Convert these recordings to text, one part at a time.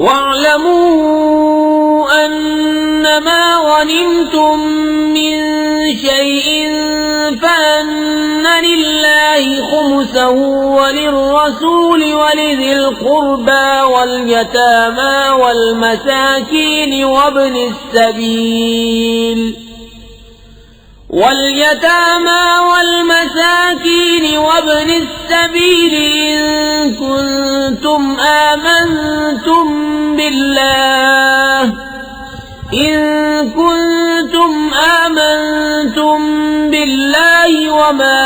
وَاعْلَمُوا أَنَّمَا غَنِمْتُم مِّن شَيْءٍ فَأَنَّ لِلَّهِ خُمُسَهُ وَلِلرَّسُولِ وَلِذِي الْقُرْبَى وَالْيَتَامَى وَالْمَسَاكِينِ وَابْنِ السَّبِيلِ إِن كُنتُمْ آمنتم بالله وما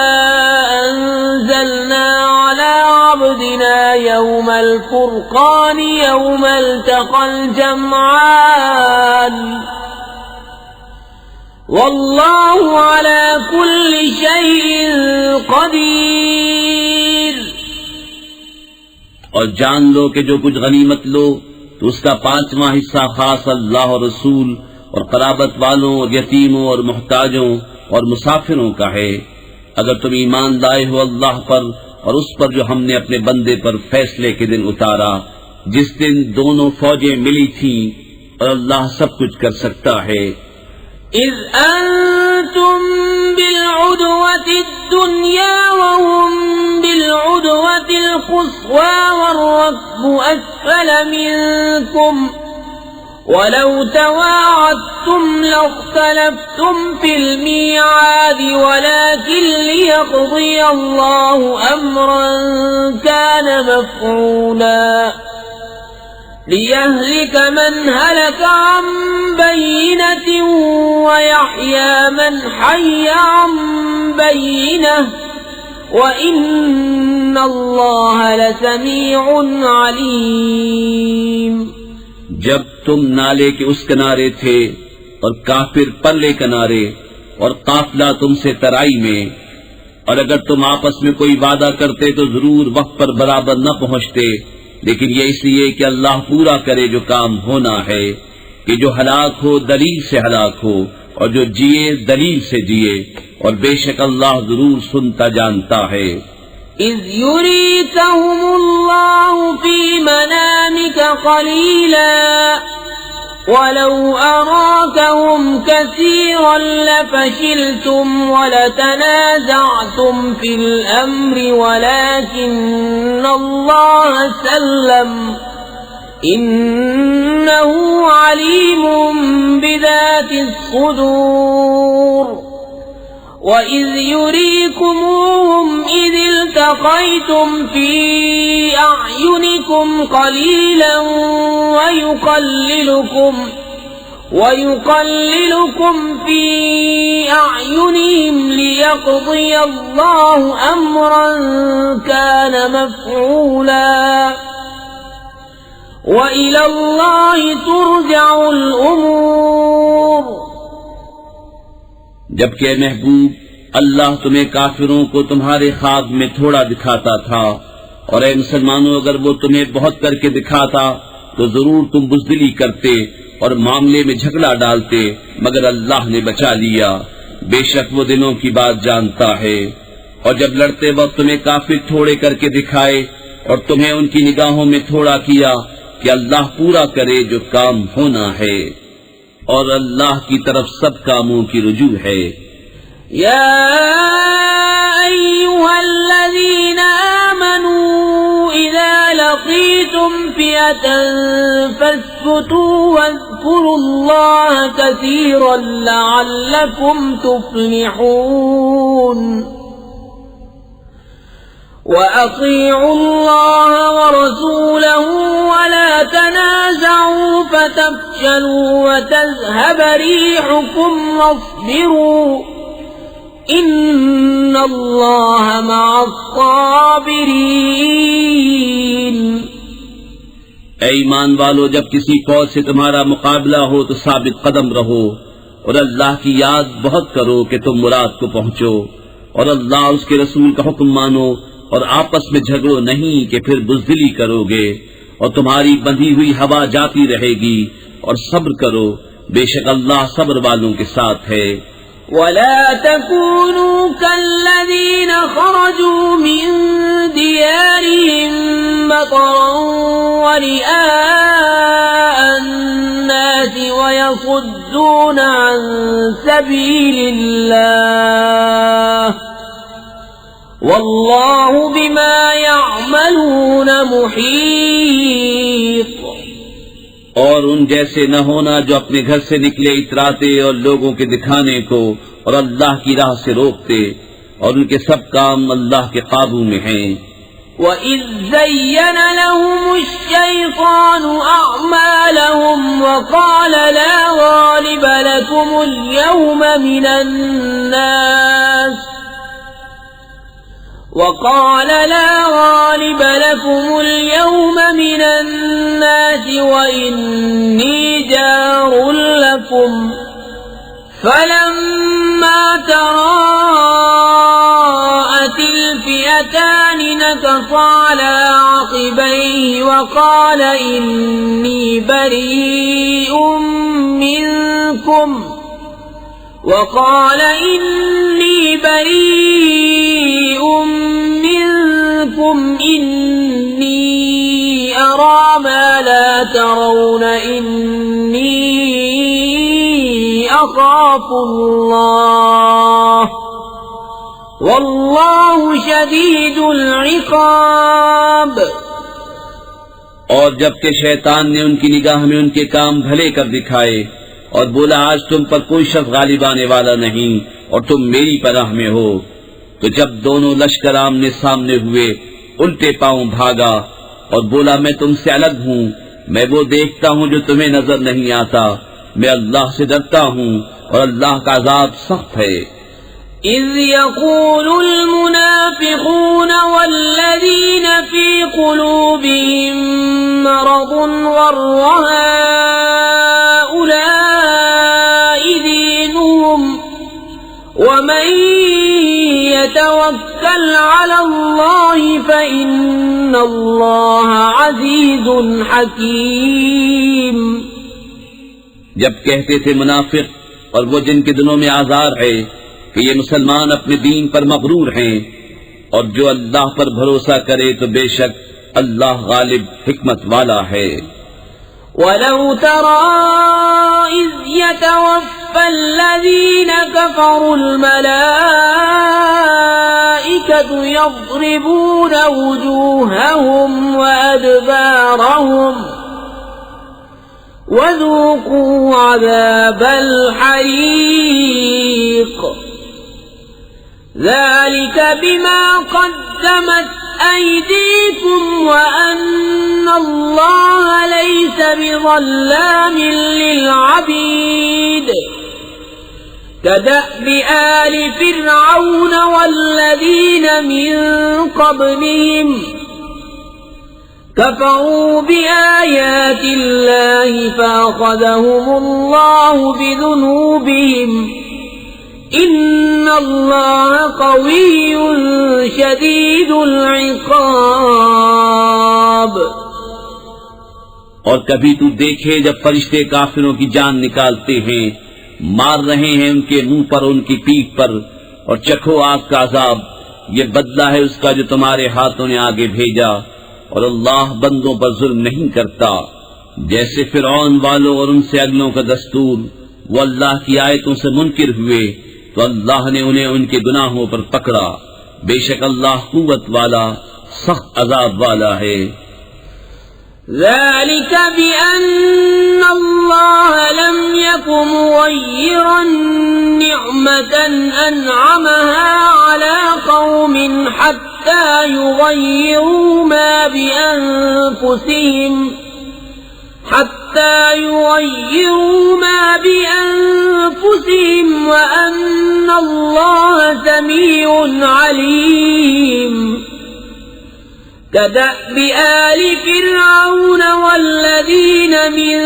أنزلنا على عبدنا يوم الفرقان يوم التقى الجمعان واللہ علی کل شیء قدیر۔ اور جان لو کہ جو کچھ غنیمت لو تو اس کا 5واں حصہ خاص اللہ اور رسول اور قرابت والوں اور یتیموں اور محتاجوں اور مسافروں کا ہے، اگر تم ایمان لائے ہو اللہ پر اور اس پر جو ہم نے اپنے بندے پر فیصلے کے دن اتارا، جس دن دونوں فوجیں ملی تھیں، اور اللہ سب کچھ کر سکتا ہے۔ اذ انتم بالعدوة الدنيا وهم بالعدوة القصوى والركب اسفل منكم ولو تواعدتم لاختلفتم في الميعاد ولكن ليقضي الله امرا كان مفعولا لِيَهْلِكَ مَنْ هَلَكَ عَنْ بَيِّنَةٍ وَيَحْيَى مَنْ حَيَّ عَنْ بَيِّنَةٍ وَإِنَّ اللَّهَ لَسَمِيعٌ عَلِيمٌ۔ جب تم نالے کے اس کنارے تھے اور کافر پرلے کنارے اور قافلہ تم سے ترائی میں، اور اگر تم آپس میں کوئی وعدہ کرتے تو ضرور وقت پر برابر نہ پہنچتے، لیکن یہ اس لیے کہ اللہ پورا کرے جو کام ہونا ہے، کہ جو ہلاک ہو دلیل سے ہلاک ہو اور جو جیے دلیل سے جیے، اور بے شک اللہ ضرور سنتا جانتا ہے۔ اذ یریکہم اللہ فی منامک قلیلا وَلَوْ أَرَاكَهُمْ كَثِيرًا لَفَشِلْتُمْ وَلَتَنَازَعْتُمْ فِي الْأَمْرِ وَلَكِنَّ اللَّهَ سَلَّمَ إِنَّهُ عَلِيمٌ بِذَاتِ الصُّدُورِ وَإِذْ يُرِيكُمُوهُمْ إِذِ الْتَقَيْتُمْ فِي أَعْيُنِكُمْ قَلِيلًا وَيُقَلِّلُكُمْ فِي أَعْيُنِهِمْ لِيَقْضِيَ اللَّهُ أَمْرًا كَانَ مَفْعُولًا وَإِلَى اللَّهِ تُرْجَعُ الْأُمُورُ۔ جبکہ اے محبوب اللہ تمہیں کافروں کو تمہارے خواب میں تھوڑا دکھاتا تھا، اور اے مسلمانوں اگر وہ تمہیں بہت کر کے دکھاتا تو ضرور تم بزدلی کرتے اور معاملے میں جھگڑا ڈالتے، مگر اللہ نے بچا لیا، بے شک وہ دلوں کی بات جانتا ہے۔ اور جب لڑتے وقت تمہیں کافر تھوڑے کر کے دکھائے اور تمہیں ان کی نگاہوں میں تھوڑا کیا، کہ اللہ پورا کرے جو کام ہونا ہے، اور اللہ کی طرف سب کاموں کی رجوع ہے۔ یا ایھا الذین آمنوا اذا لقیتم فئة فاثبتوا واذکروا اللہ کثیرا لعلکم تفلحون۔ وَأَطِيعُوا اللَّهَ وَرَسُولَهُ وَلَا تَنَازَعُوا فَتَفْشَلُوا وَتَذْهَبَ رِيحُكُمْ وَاصْبِرُوا إِنَّ اللَّهَ مَعَ الصَّابِرِينَ۔ اے ایمان والو، جب کسی فوج سے تمہارا مقابلہ ہو تو ثابت قدم رہو، اور اللہ کی یاد بہت کرو کہ تم مراد کو پہنچو، اور اللہ اس کے رسول کا حکم مانو، اور آپس میں جھگڑو نہیں کہ پھر بزدلی کرو گے، اور تمہاری بندھی ہوئی ہوا جاتی رہے گی، اور صبر کرو، بے شک اللہ صبر والوں کے ساتھ ہے۔ ولا تكونوا كالذين خرجوا من ديارهم بطرا ورئاء الناس ويصدون عن سبيل الله والله بما يعملون محيط۔ اور ان جیسے نہ ہونا جو اپنے گھر سے نکلے اتراتے اور لوگوں کے دکھانے کو اور اللہ کی راہ سے روکتے، اور ان کے سب کام اللہ کے قابو میں ہیں۔ وَإِذْ زَيَّنَ لَهُمُ الشَّيْطَانُ أَعْمَالَهُمْ وَقَالَ لَا غَالِبَ لَكُمُ الْيَوْمَ مِنَ النَّاسِ وَإِنِّي جَارٌ لَكُمْ فَلَمَّا تَرَاءَتِ الْفِئَتَانِ نَكَصَ عَلَى عَقِبَيْهِ وَقَالَ إِنِّي بَرِيءٌ منكم إني أرى ما لا ترون إني أخاف الله والله شديد العقاب۔ اور جبکہ شیطان نے ان کی نگاہ میں ان کے کام بھلے کر دکھائے اور بولا آج تم پر کوئی شخص غالب آنے والا نہیں اور تم میری پناہ میں ہو، تو جب دونوں لشکر آمنے سامنے ہوئے الٹے پاؤں بھاگا اور بولا میں تم سے الگ ہوں، میں وہ دیکھتا ہوں جو تمہیں نظر نہیں آتا، میں اللہ سے ڈرتا ہوں اور اللہ کا عذاب سخت ہے۔ إذ يقول المنافقون والذين في قلوبهم مرض غر هؤلاء دينهم ومن يتوكل على الله فإن الله عزيز حكيم۔ جب کہتے تھے منافق اور وہ جن کے دلوں میں آزار ہے کہ یہ مسلمان اپنے دین پر مغرور ہیں، اور جو اللہ پر بھروسہ کرے تو بے شک اللہ غالب حکمت والا ہے۔ وَلَوْ تَرَى إِذْ يَتَوَفَّى الَّذِينَ كَفَرُوا الْمَلَائِكَةُ يَضْرِبُونَ وُجُوهَهُمْ وَأَدْبَارَهُمْ وَذُوقُوا عَذَابَ الْحَرِيقِ ذَلِكَ بِمَا قَدَّمَتْ أَيْدِيكُمْ وَأَنَّ اللَّهَ لَيْسَ بِظَلَّامٍ لِلْعَبِيدِ كَدَأْبِ آلِ فِرْعَوْنَ وَالَّذِينَ مِن قَبْلِهِمْ كفروا بآيات الله فأخذهم الله بذنوبهم إن الله قوي شديد العقاب۔ اور کبھی تو دیکھے جب فرشتے کافروں کی جان نکالتے ہیں، مار رہے ہیں ان کے منہ پر ان کی پیٹھ پر، اور چکھو آگ کا عذاب، یہ بدلہ ہے اس کا جو تمہارے ہاتھوں نے آگے بھیجا، اور اللہ بندوں پر ظلم نہیں کرتا۔ جیسے فرعون والوں اور ان سے اگلوں کا دستور، وہ اللہ کی آیتوں سے منکر ہوئے تو اللہ نے انہیں ان کے گناہوں پر پکڑا، بے شک اللہ قوت والا سخت عذاب والا ہے۔ ذلك بأن الله لم يكن مغيرا نعمة أنعمها على قوم حتى يغيروا ما بأنفسهم وأن الله سميع عليم۔ كدأب آل فرعون والذين من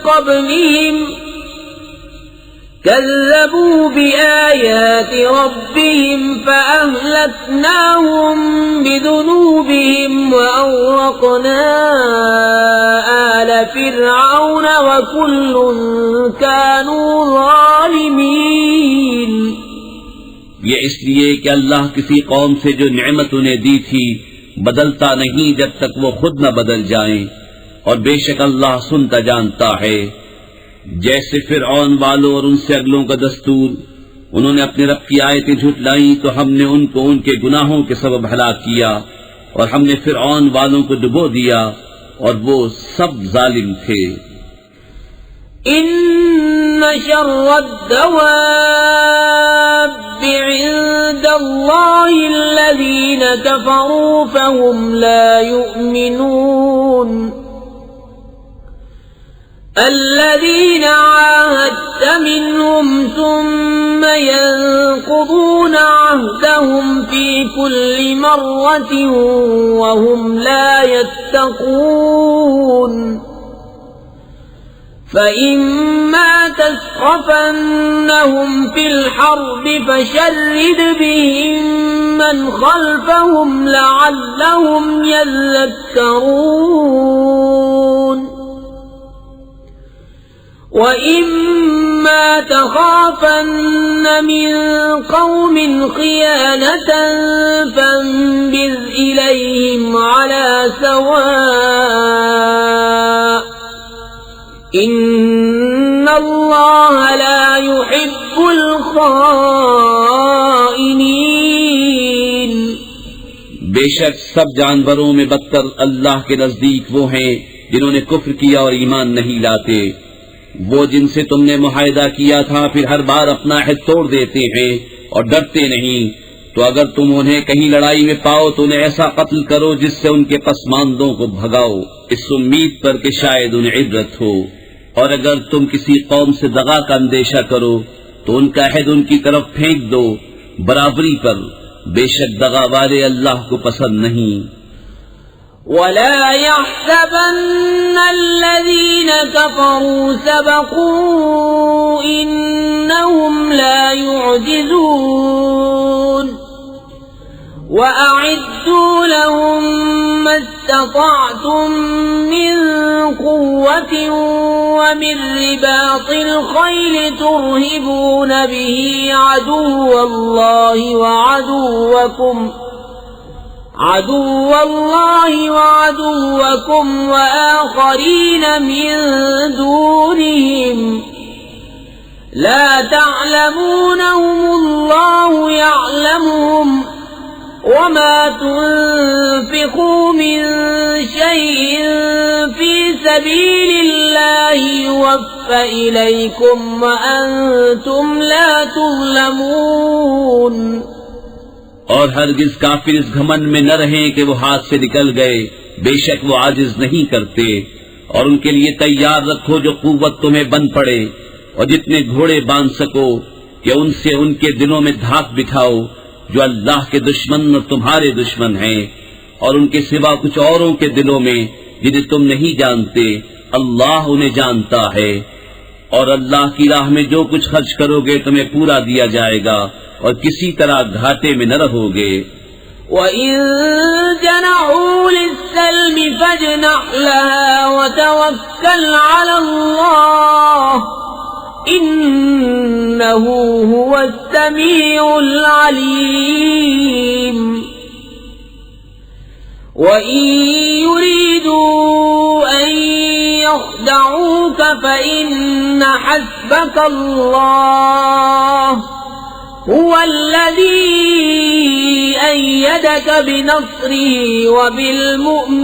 قبلهم كذبوا بآيات ربهم فأهلكناهم بذنوبهم وأغرقنا آل فرعون وكل كانوا ظالمين۔ یہ اس لیے کہ اللہ کسی قوم سے جو نعمت انہیں دی تھی بدلتا نہیں جب تک وہ خود نہ بدل جائیں، اور بے شک اللہ سنتا جانتا ہے۔ جیسے فرعون والوں اور ان سے اگلوں کا دستور، انہوں نے اپنے رب کی آیتیں جھٹلائیں تو ہم نے ان کو ان کے گناہوں کے سبب ہلاک کیا، اور ہم نے فرعون والوں کو ڈبو دیا، اور وہ سب ظالم تھے۔ ان شر الدواب عند الله الذين كفروا فهم لا يؤمنون الذين عاهدت منهم ثم ينقضون عهدهم في كل مرة وهم لا يتقون فإما تثقفنهم في الحرب فشرد بهم من خلفهم لعلهم يذكرون وَإِمَّا تَخَافَنَّ مِنْ قَوْمٍ خِيَانَةً فَانبِذْ إِلَيْهِمْ عَلَى سَوَاءٍ إِنَّ اللَّهَ لَا يُحِبُّ الْخَائِنِينَ۔ بے شک سب جانوروں میں بدتر اللہ کے نزدیک وہ ہیں جنہوں نے کفر کیا اور ایمان نہیں لاتے، وہ جن سے تم نے معاہدہ کیا تھا پھر ہر بار اپنا عہد توڑ دیتے ہیں اور ڈرتے نہیں، تو اگر تم انہیں کہیں لڑائی میں پاؤ تو انہیں ایسا قتل کرو جس سے ان کے پسماندوں کو بھگاؤ، اس امید پر کہ شاید انہیں عبرت ہو۔ اور اگر تم کسی قوم سے دغا کا اندیشہ کرو تو ان کا عہد ان کی طرف پھینک دو برابری پر، بے شک دغا والے اللہ کو پسند نہیں۔ وَلَا يَحْسَبَنَّ الَّذِينَ كَفَرُوا سَبَقُوا إِنَّهُمْ لَا يُعْجِزُونَ وَأَعِدُّوا لَهُم مَّا اسْتَطَعْتُم مِّن قُوَّةٍ وَمِن رِّبَاطِ الْخَيْلِ تُرْهِبُونَ بِهِ عَدُوَّ اللَّهِ وَعَدُوَّكُمْ وَآخَرِينَ مِن دُونِهِمْ لَا تَعْلَمُونَهُمُ اللَّهُ يَعْلَمُهُمْ وَمَا تُنفِقُوا مِن شَيْءٍ فِي سَبِيلِ اللَّهِ يُوَفَّ إِلَيْكُمْ وَأَنتُمْ لَا تُظْلَمُونَ۔ اور ہرگز کافر اس گھمنڈ میں نہ رہیں کہ وہ ہاتھ سے نکل گئے، بے شک وہ عاجز نہیں کرتے، اور ان کے لیے تیار رکھو جو قوت تمہیں بن پڑے، اور جتنے گھوڑے باندھ سکو کہ ان سے ان کے دلوں میں دھاک بٹھاؤ جو اللہ کے دشمن اور تمہارے دشمن ہیں، اور ان کے سوا کچھ اوروں کے دلوں میں جنہیں تم نہیں جانتے، اللہ انہیں جانتا ہے۔ اور اللہ کی راہ میں جو کچھ خرچ کرو گے تمہیں پورا دیا جائے گا، اور کسی طرح گھاٹے میں نہ رہو گے۔ وَإِن جَنَحُوا لِلسَّلْمِ فَاجْنَحْ لَهَا وَتَوَكَّلْ عَلَى اللَّهِ إِنَّهُ هُوَ السَّمِيعُ الْعَلِيمُ وَإِن يُرِيدُوا أَن يَخْدَعُوكَ فَإِنَّ حَسْبَكَ اللَّهُ هُوَ الَّذِي أَيَّدَكَ بِنَصْرِهِ وَبِالْمُؤْمِنِينَ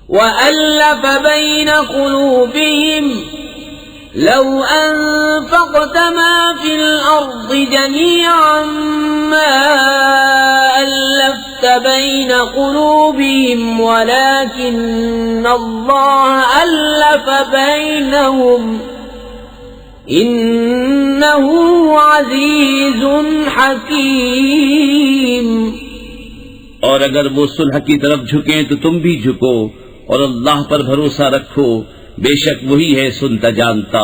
وَأَلَّفَ بَيْنَ قُلُوبِهِمْ لَوْ أَنفَقْتَ مَا فِي الْأَرْضِ جَمِيعًا مَا أَلَّفْتَ بَيْنَ قُلُوبِهِمْ وَلَكِنَّ اللَّهَ أَلَّفَ بَيْنَهُمْ إِنَّهُ عَزِيزٌ حَكِيمٌ۔ اور اگر وہ صلح کی طرف جھکیں تو تم بھی جھکو، اور اللہ پر بھروسہ رکھو، بے شک وہی ہے سنتا جانتا۔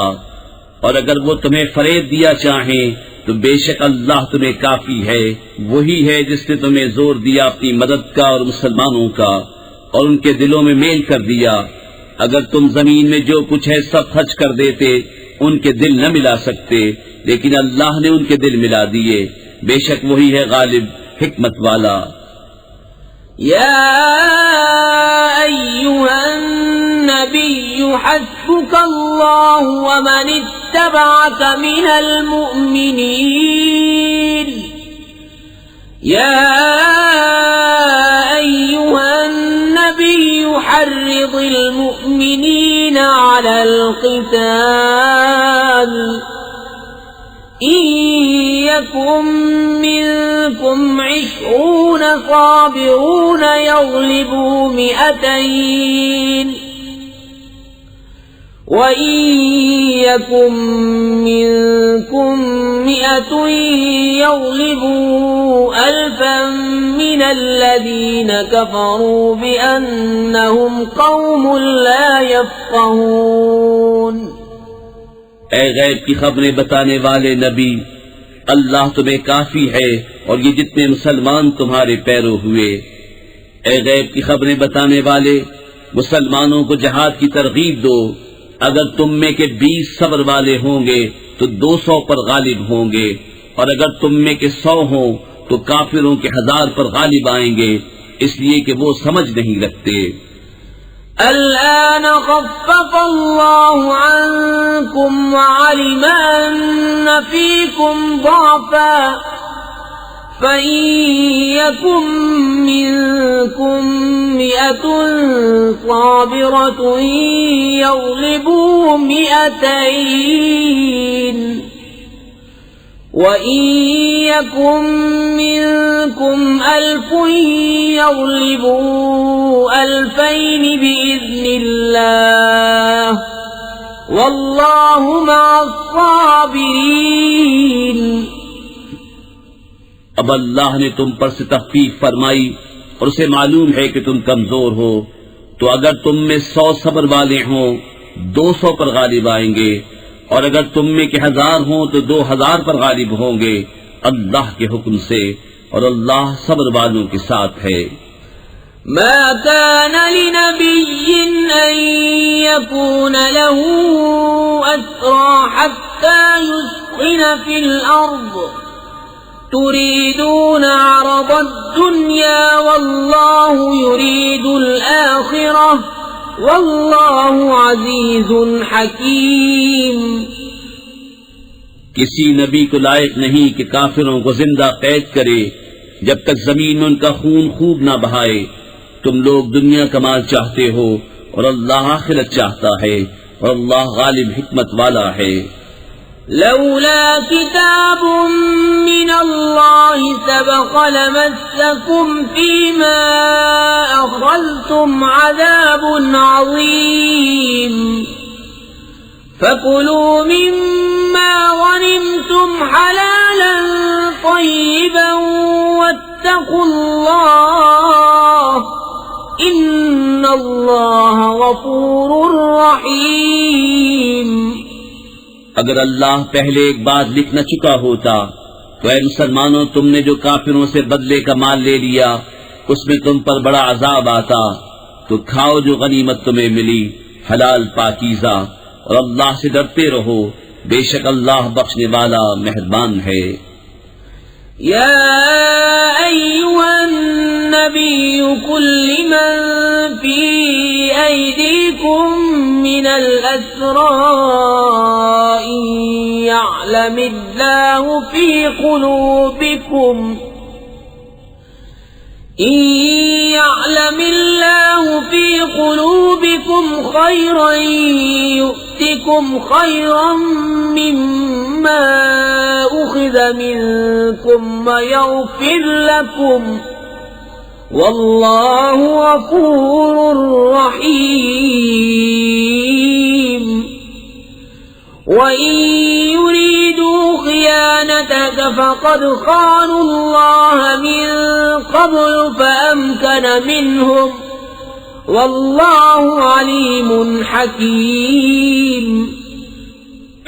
اور اگر وہ تمہیں فریب دیا چاہیں تو بے شک اللہ تمہیں کافی ہے، وہی ہے جس نے تمہیں زور دیا اپنی مدد کا اور مسلمانوں کا، اور ان کے دلوں میں میل کر دیا۔ اگر تم زمین میں جو کچھ ہے سب خرچ کر دیتے ان کے دل نہ ملا سکتے، لیکن اللہ نے ان کے دل ملا دیے، بے شک وہی ہے غالب حکمت والا۔ يا أيها النبي حسبك الله ومن اتبعك من المؤمنين يا أيها النبي حرض المؤمنين على القتال إن يكن منكم 20 صابرون يغلبوا 200 وإن يكن منكم 100 يغلبوا 1000 من الذين كفروا بأنهم قوم لا يفقهون۔ اے غیب کی خبریں بتانے والے نبی، اللہ تمہیں کافی ہے اور یہ جتنے مسلمان تمہارے پیرو ہوئے۔ اے غیب کی خبریں بتانے والے، مسلمانوں کو جہاد کی ترغیب دو، اگر تم میں کے 20 صبر والے ہوں گے تو 200 پر غالب ہوں گے، اور اگر تم میں کے 100 ہوں تو کافروں کے 1000 پر غالب آئیں گے، اس لیے کہ وہ سمجھ نہیں رکھتے۔ الآن خفف الله عنكم وعلم أن فيكم ضعفا فإن يكن منكم 100 صابرة يغلبوا 200 وَإِن يَكُن مِّنكُمْ 1000 يَغْلِبُوا 2000 بِإِذْنِ اللَّهِ وَاللَّهُ مَعَ الصَّابِرِينَ۔ اب اللہ نے تم پر سے تخفیف فرمائی اور اسے معلوم ہے کہ تم کمزور ہو، تو اگر تم میں 100 صبر والے ہوں 200 پر غالب آئیں گے، اور اگر تم میں کے 1000 ہوں تو 2000 پر غالب ہوں گے اللہ کے حکم سے، اور اللہ صبر والوں کے ساتھ ہے۔ ما كان لنبي أن يكون له أسرى حتى يسخن في الأرض تريدون عرض الدنيا والله يريد الآخرة واللہ عزیز حکیم۔ کسی نبی کو لائق نہیں کہ کافروں کو زندہ قید کرے جب تک زمین ان کا خون خوب نہ بہائے۔ تم لوگ دنیا کا مال چاہتے ہو اور اللہ آخرت چاہتا ہے، اور اللہ غالب حکمت والا ہے۔ لولا کتاب من اللہ سبق لمسکم فیما اخذتم عذاب عظیم فکلوا مما غنمتم حلالا طیبا واتقوا اللہ ان اللہ غفور رحیم۔ اگر اللہ پہلے ایک بات لکھ نہ چکا ہوتا تو اے مسلمانوں، تم نے جو کافروں سے بدلے کا مال لے لیا اس میں تم پر بڑا عذاب آتا، تو کھاؤ جو غنیمت تمہیں ملی حلال پاکیزہ، اور اللہ سے ڈرتے رہو، بے شک اللہ بخشنے والا مہربان ہے۔ یا ایھا النبی قل لمن فی ایدیکم من الاسرى إن يعلم الله في قلوبكم خيرا يؤتكم خيرا مما أخذ منكم ويغفر لكم والله غفور رحيم۔ وَإِن يُرِيدُوا خِيَانَتَكَ فَقَدْ خَانُوا اللَّهَ مِن قَبْلُ فَأَمْكَنَ مِنْهُمْ وَاللَّهُ عَلِيمٌ حَكِيمٌ۔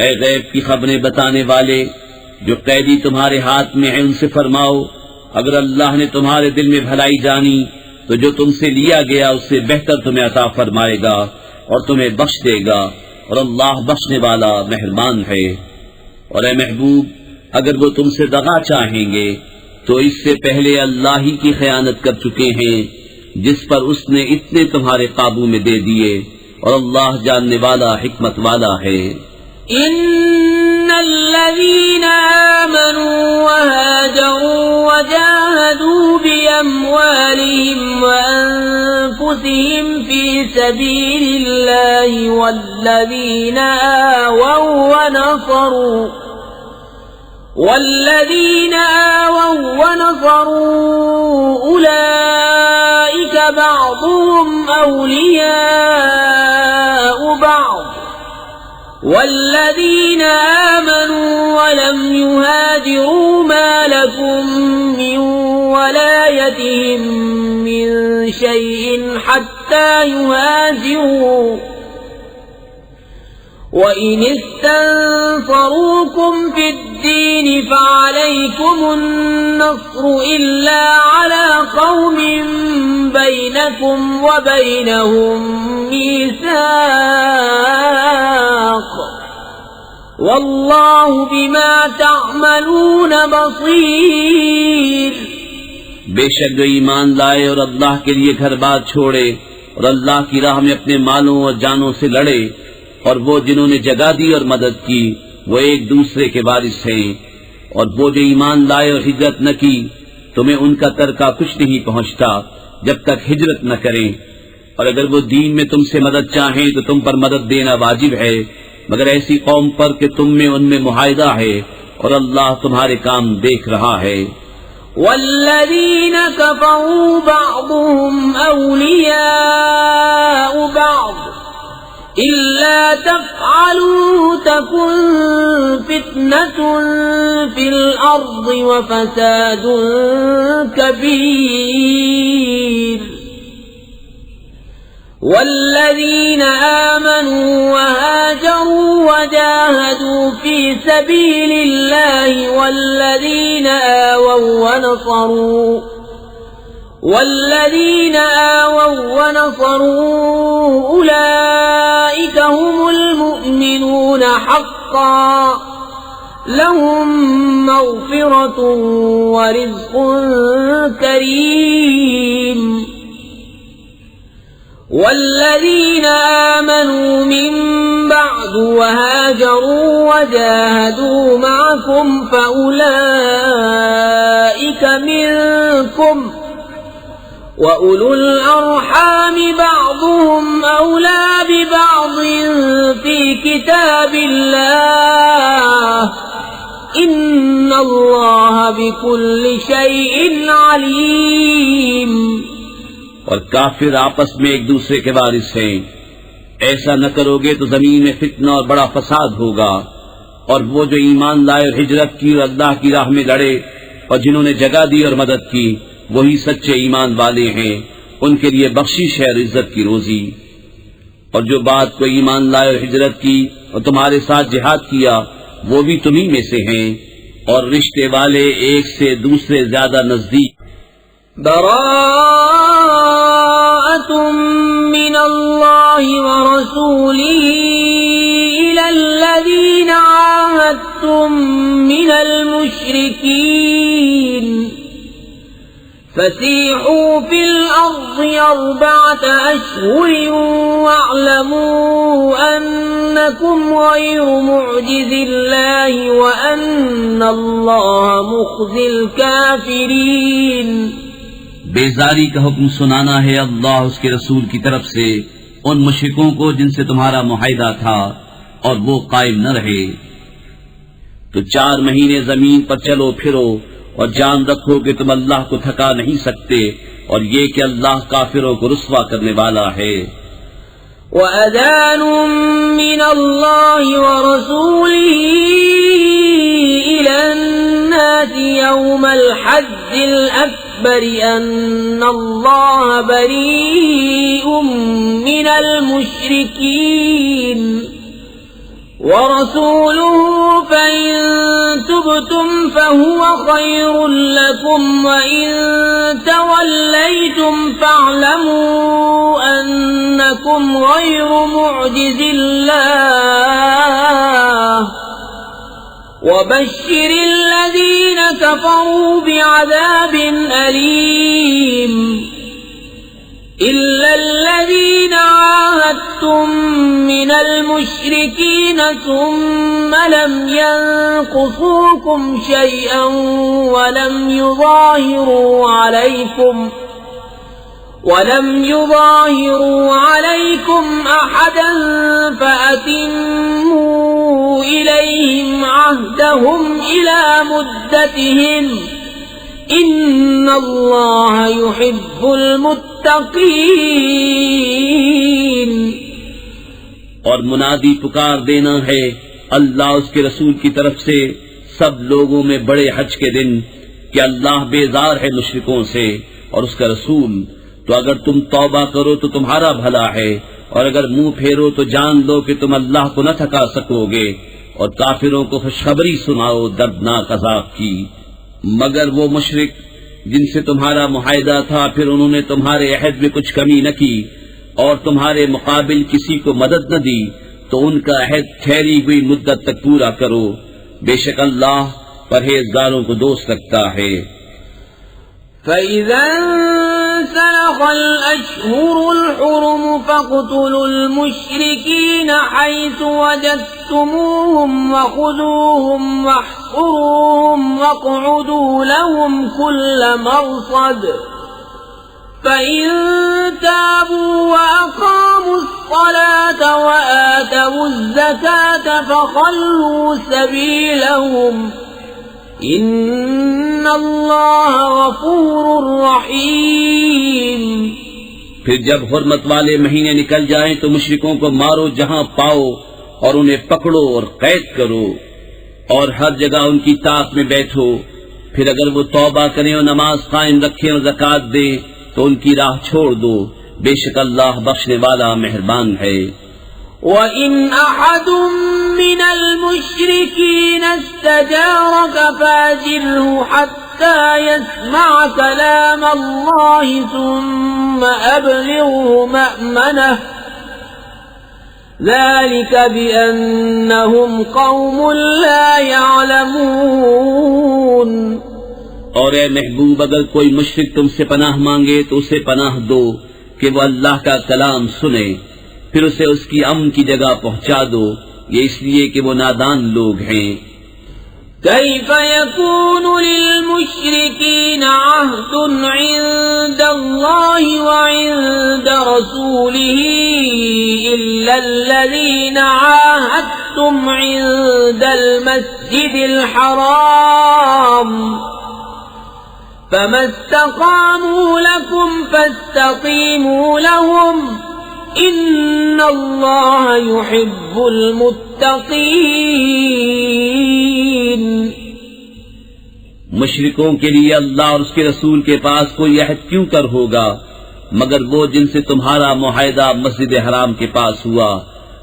اے غیب کی خبریں بتانے والے، جو قیدی تمہارے ہاتھ میں ہیں ان سے فرماؤ، اگر اللہ نے تمہارے دل میں بھلائی جانی تو جو تم سے لیا گیا اس سے بہتر تمہیں عطا فرمائے گا اور تمہیں بخش دے گا، اور اللہ بخشنے والا مہربان ہے۔ اور اے محبوب اگر وہ تم سے دغا چاہیں گے تو اس سے پہلے اللہ ہی کی خیانت کر چکے ہیں جس پر اس نے اتنے تمہارے قابو میں دے دیے، اور اللہ جاننے والا حکمت والا ہے۔ ان الذين آمنوا وهاجروا وجاهدوا بأموالهم وأنفسهم في سبيل الله والذين آووا ونصروا أولئك بعضهم أولياء بعض والذين آمنوا ولم يهاجروا ما لكم من ولايتهم من شيء حتى يهاجروا وإن استنصروكم في الدين فعليكم النصر إلا على قوم بينكم وبينهم ميثاق والله بما تعملون بصير۔ بے شک جو ایمان لائے اور اللہ کے لیے گھر بار چھوڑے اور اللہ کی راہ میں اپنے مالوں اور جانوں سے لڑے، اور وہ جنہوں نے جگہ دی اور مدد کی وہ ایک دوسرے کے وارث ہیں، اور وہ جو ایمان لائے اور ہجرت نہ کی تمہیں ان کا ترکہ کچھ نہیں پہنچتا جب تک ہجرت نہ کریں، اور اگر وہ دین میں تم سے مدد چاہیں تو تم پر مدد دینا واجب ہے، مگر ایسی قوم پر کہ تم میں ان میں معاہدہ ہے اور اللہ تمہارے کام دیکھ رہا ہے۔ والذین کفروا بعضهم اولیاء بعض إلا تفعلوا تكن فتنة في الأرض وفساد كبير۔ والذين آمنوا وهاجروا وجاهدوا في سبيل الله والذين آووا ونصروا أولئك هم المؤمنون حقا لهم مغفرة ورزق كريم۔ والذين آمنوا من بعد وهاجروا وجاهدوا معكم فأولئك منكم وَأُولُو الْأَرْحَامِ بَعْضُهُمْ أَوْلَى بِبَعْضٍ فِي كِتَابِ اللَّهِ إِنَّ اللَّهَ بِكُلِّ شَيْءٍ عَلِيمٌ۔ اور کافر آپس میں ایک دوسرے کے وارث ہیں، ایسا نہ کرو گے تو زمین میں فتنہ اور بڑا فساد ہوگا، اور وہ جو ایمان لائے اور ہجرت کی اور اللہ کی راہ میں لڑے اور جنہوں نے جگہ دی اور مدد کی وہی سچے ایمان والے ہیں، ان کے لیے بخشش ہے اور عزت کی روزی۔ اور جو بات کو ایمان لائے اور ہجرت کی اور تمہارے ساتھ جہاد کیا وہ بھی تمہیں میں سے ہیں، اور رشتے والے ایک سے دوسرے زیادہ نزدیک۔ براءۃ من اللہ ورسولہ الی الذین عاہدتم من المشرکین فسیحوا فی الارض 4 اشہر واعلموا انکم غیر معجز اللہ وان اللہ مخزی الکافرین۔ بیزاری کا حکم سنانا ہے اللہ اس کے رسول کی طرف سے ان مشرکوں کو جن سے تمہارا معاہدہ تھا اور وہ قائم نہ رہے، تو 4 مہینے زمین پر چلو پھرو اور جان رکھو کہ تم اللہ کو تھکا نہیں سکتے، اور یہ کہ اللہ کافروں کو رسوا کرنے والا ہے۔ وَأَذَانٌ مِّنَ اللَّهِ وَرَسُولِهِ إِلَى النَّاسِ يَوْمَ الْحَجِّ الْأَكْبَرِ أَنَّ اللَّهَ بَرِيءٌ مِّنَ الْمُشْرِكِينَ وَرَسُولُهُ فَإِن تُبْتُمْ فَهُوَ خَيْرٌ لَّكُمْ وَإِن تَوَلَّيْتُمْ فَاعْلَمُوا أَنَّكُمْ غَيْرُ مُعْجِزِ اللَّهِ وبشر الذين كفروا بعذاب أليم إلا الذين عاهدتم من المشركين ثم لم ينقصوكم شيئا ولم يظاهروا عليكم أحدا فأتموا إليهم عهدهم إلى مدتهم إن الله يحب المتقين. اور منادی پکار دینا ہے اللہ اس کے رسول کی طرف سے سب لوگوں میں بڑے حج کے دن کہ اللہ بیزار ہے مشرکوں سے اور اس کا رسول، تو اگر تم توبہ کرو تو تمہارا بھلا ہے، اور اگر منہ پھیرو تو جان لو کہ تم اللہ کو نہ تھکا سکو گے، اور کافروں کو خوشخبری سناؤ دردناک عذاب کی. مگر وہ مشرک جن سے تمہارا معاہدہ تھا پھر انہوں نے تمہارے عہد میں کچھ کمی نہ کی اور تمہارے مقابل کسی کو مدد نہ دی، تو ان کا عہد ٹھہری ہوئی مدت تک پورا کرو، بے شک اللہ پرہیزگاروں کو دوست رکھتا ہے. فَإِذَا انسلخ الأشهر الحرم فاقتلوا المشركين حيث وجدتموهم وخذوهم واحصروهم واقعدوا لهم كل مرصد فإن تابوا وأقاموا الصلاة وآتوا الزكاة فخلوا سبيلهم ان اللہ غفور رحیم. پھر جب حرمت والے مہینے نکل جائیں تو مشرکوں کو مارو جہاں پاؤ اور انہیں پکڑو اور قید کرو اور ہر جگہ ان کی طاق میں بیٹھو. پھر اگر وہ توبہ کریں اور نماز قائم رکھیں اور زکوٰۃ دیں تو ان کی راہ چھوڑ دو، بے شک اللہ بخشنے والا مہربان ہے. وَإِنْ أَحَدٌ مِّنَ الْمُشْرِكِينَ اسْتَجَارَكَ فَأَجِرْهُ حَتَّى يَسْمَعَ كَلَامَ اللَّهِ ثُمَّ أَبْلِغْهُ مَأْمَنَهُ ذَلِكَ بِأَنَّهُمْ قَوْمٌ لَا يَعْلَمُونَ. اور اے محبوب اگر کوئی مشرک تم سے پناہ مانگے تو اسے پناہ دو کہ وہ اللہ کا کلام سنے، پھر اسے اس کی امن کی جگہ پہنچا دو، یہ اس لیے کہ وہ نادان لوگ ہیں. كيف يكون للمشركين عهد عند الله وعند رسوله إلا الذين عاهدتم عند المسجد الحرام فما استقاموا لكم فاستقيموا لهم ان اللہ يحب المتقین. مشرکوں کے لیے اللہ اور اس کے رسول کے پاس کوئی عہد کیوں کر ہوگا مگر وہ جن سے تمہارا معاہدہ مسجد حرام کے پاس ہوا،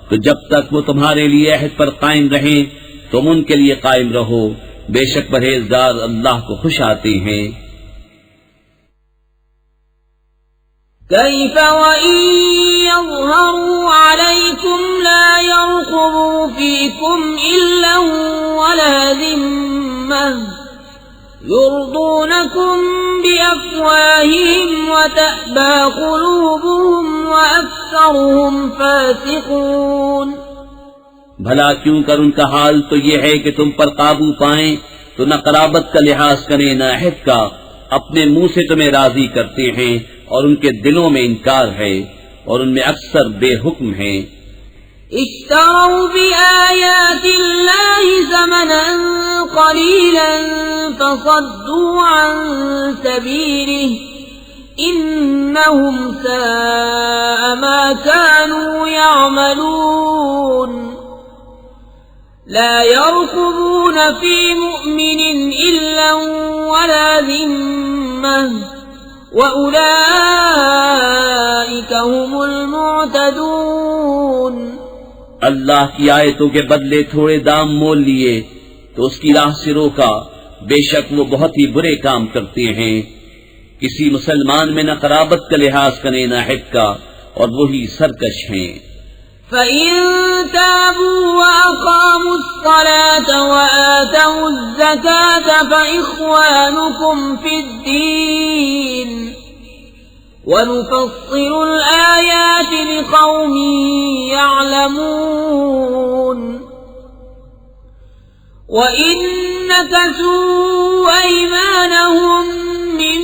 تو جب تک وہ تمہارے لیے عہد پر قائم رہیں تم ان کے لیے قائم رہو، بے شک پرہیزگار اللہ کو خوش آتے ہیں. كيف وإن يظهروا عليكم لا يرقبوا فيكم إلا ولا ذمة يرضونكم بأفواههم وتأبى قلوبهم وأكثرهم فاسقون. بھلا کیوں کر ان کا حال تو یہ ہے کہ تم پر قابو پائیں تو نہ قرابت کا لحاظ کریں نہ عہد کا، اپنے منہ سے تمہیں راضی کرتے ہیں اور ان کے دلوں میں انکار ہے اور ان میں اکثر بے حکم ہیں. اشتروا بآیات اللہ ثمنا قلیلا فصدوا عن سبیلہ انہم ساء ما كانوا يعملون. لا يرقبون في مؤمن إلا ولا ذمة وَأُولَئِكَ هُمُ الْمُعْتَدُونَ. اللہ کی آیتوں کے بدلے تھوڑے دام مول لیے تو اس کی راہ سے روکا، بے شک وہ بہت ہی برے کام کرتے ہیں. کسی مسلمان میں نہ قرابت کا لحاظ کریں نہ عہد کا، اور وہی سرکش ہیں. فَإِن تَابُوا وَأَقَامُوا الصَّلَاةَ وَآتَوُا الزكاة فإخوانكم في الدين ونفصل الآيات لقوم يعلمون وإن نكثوا أيمانهم من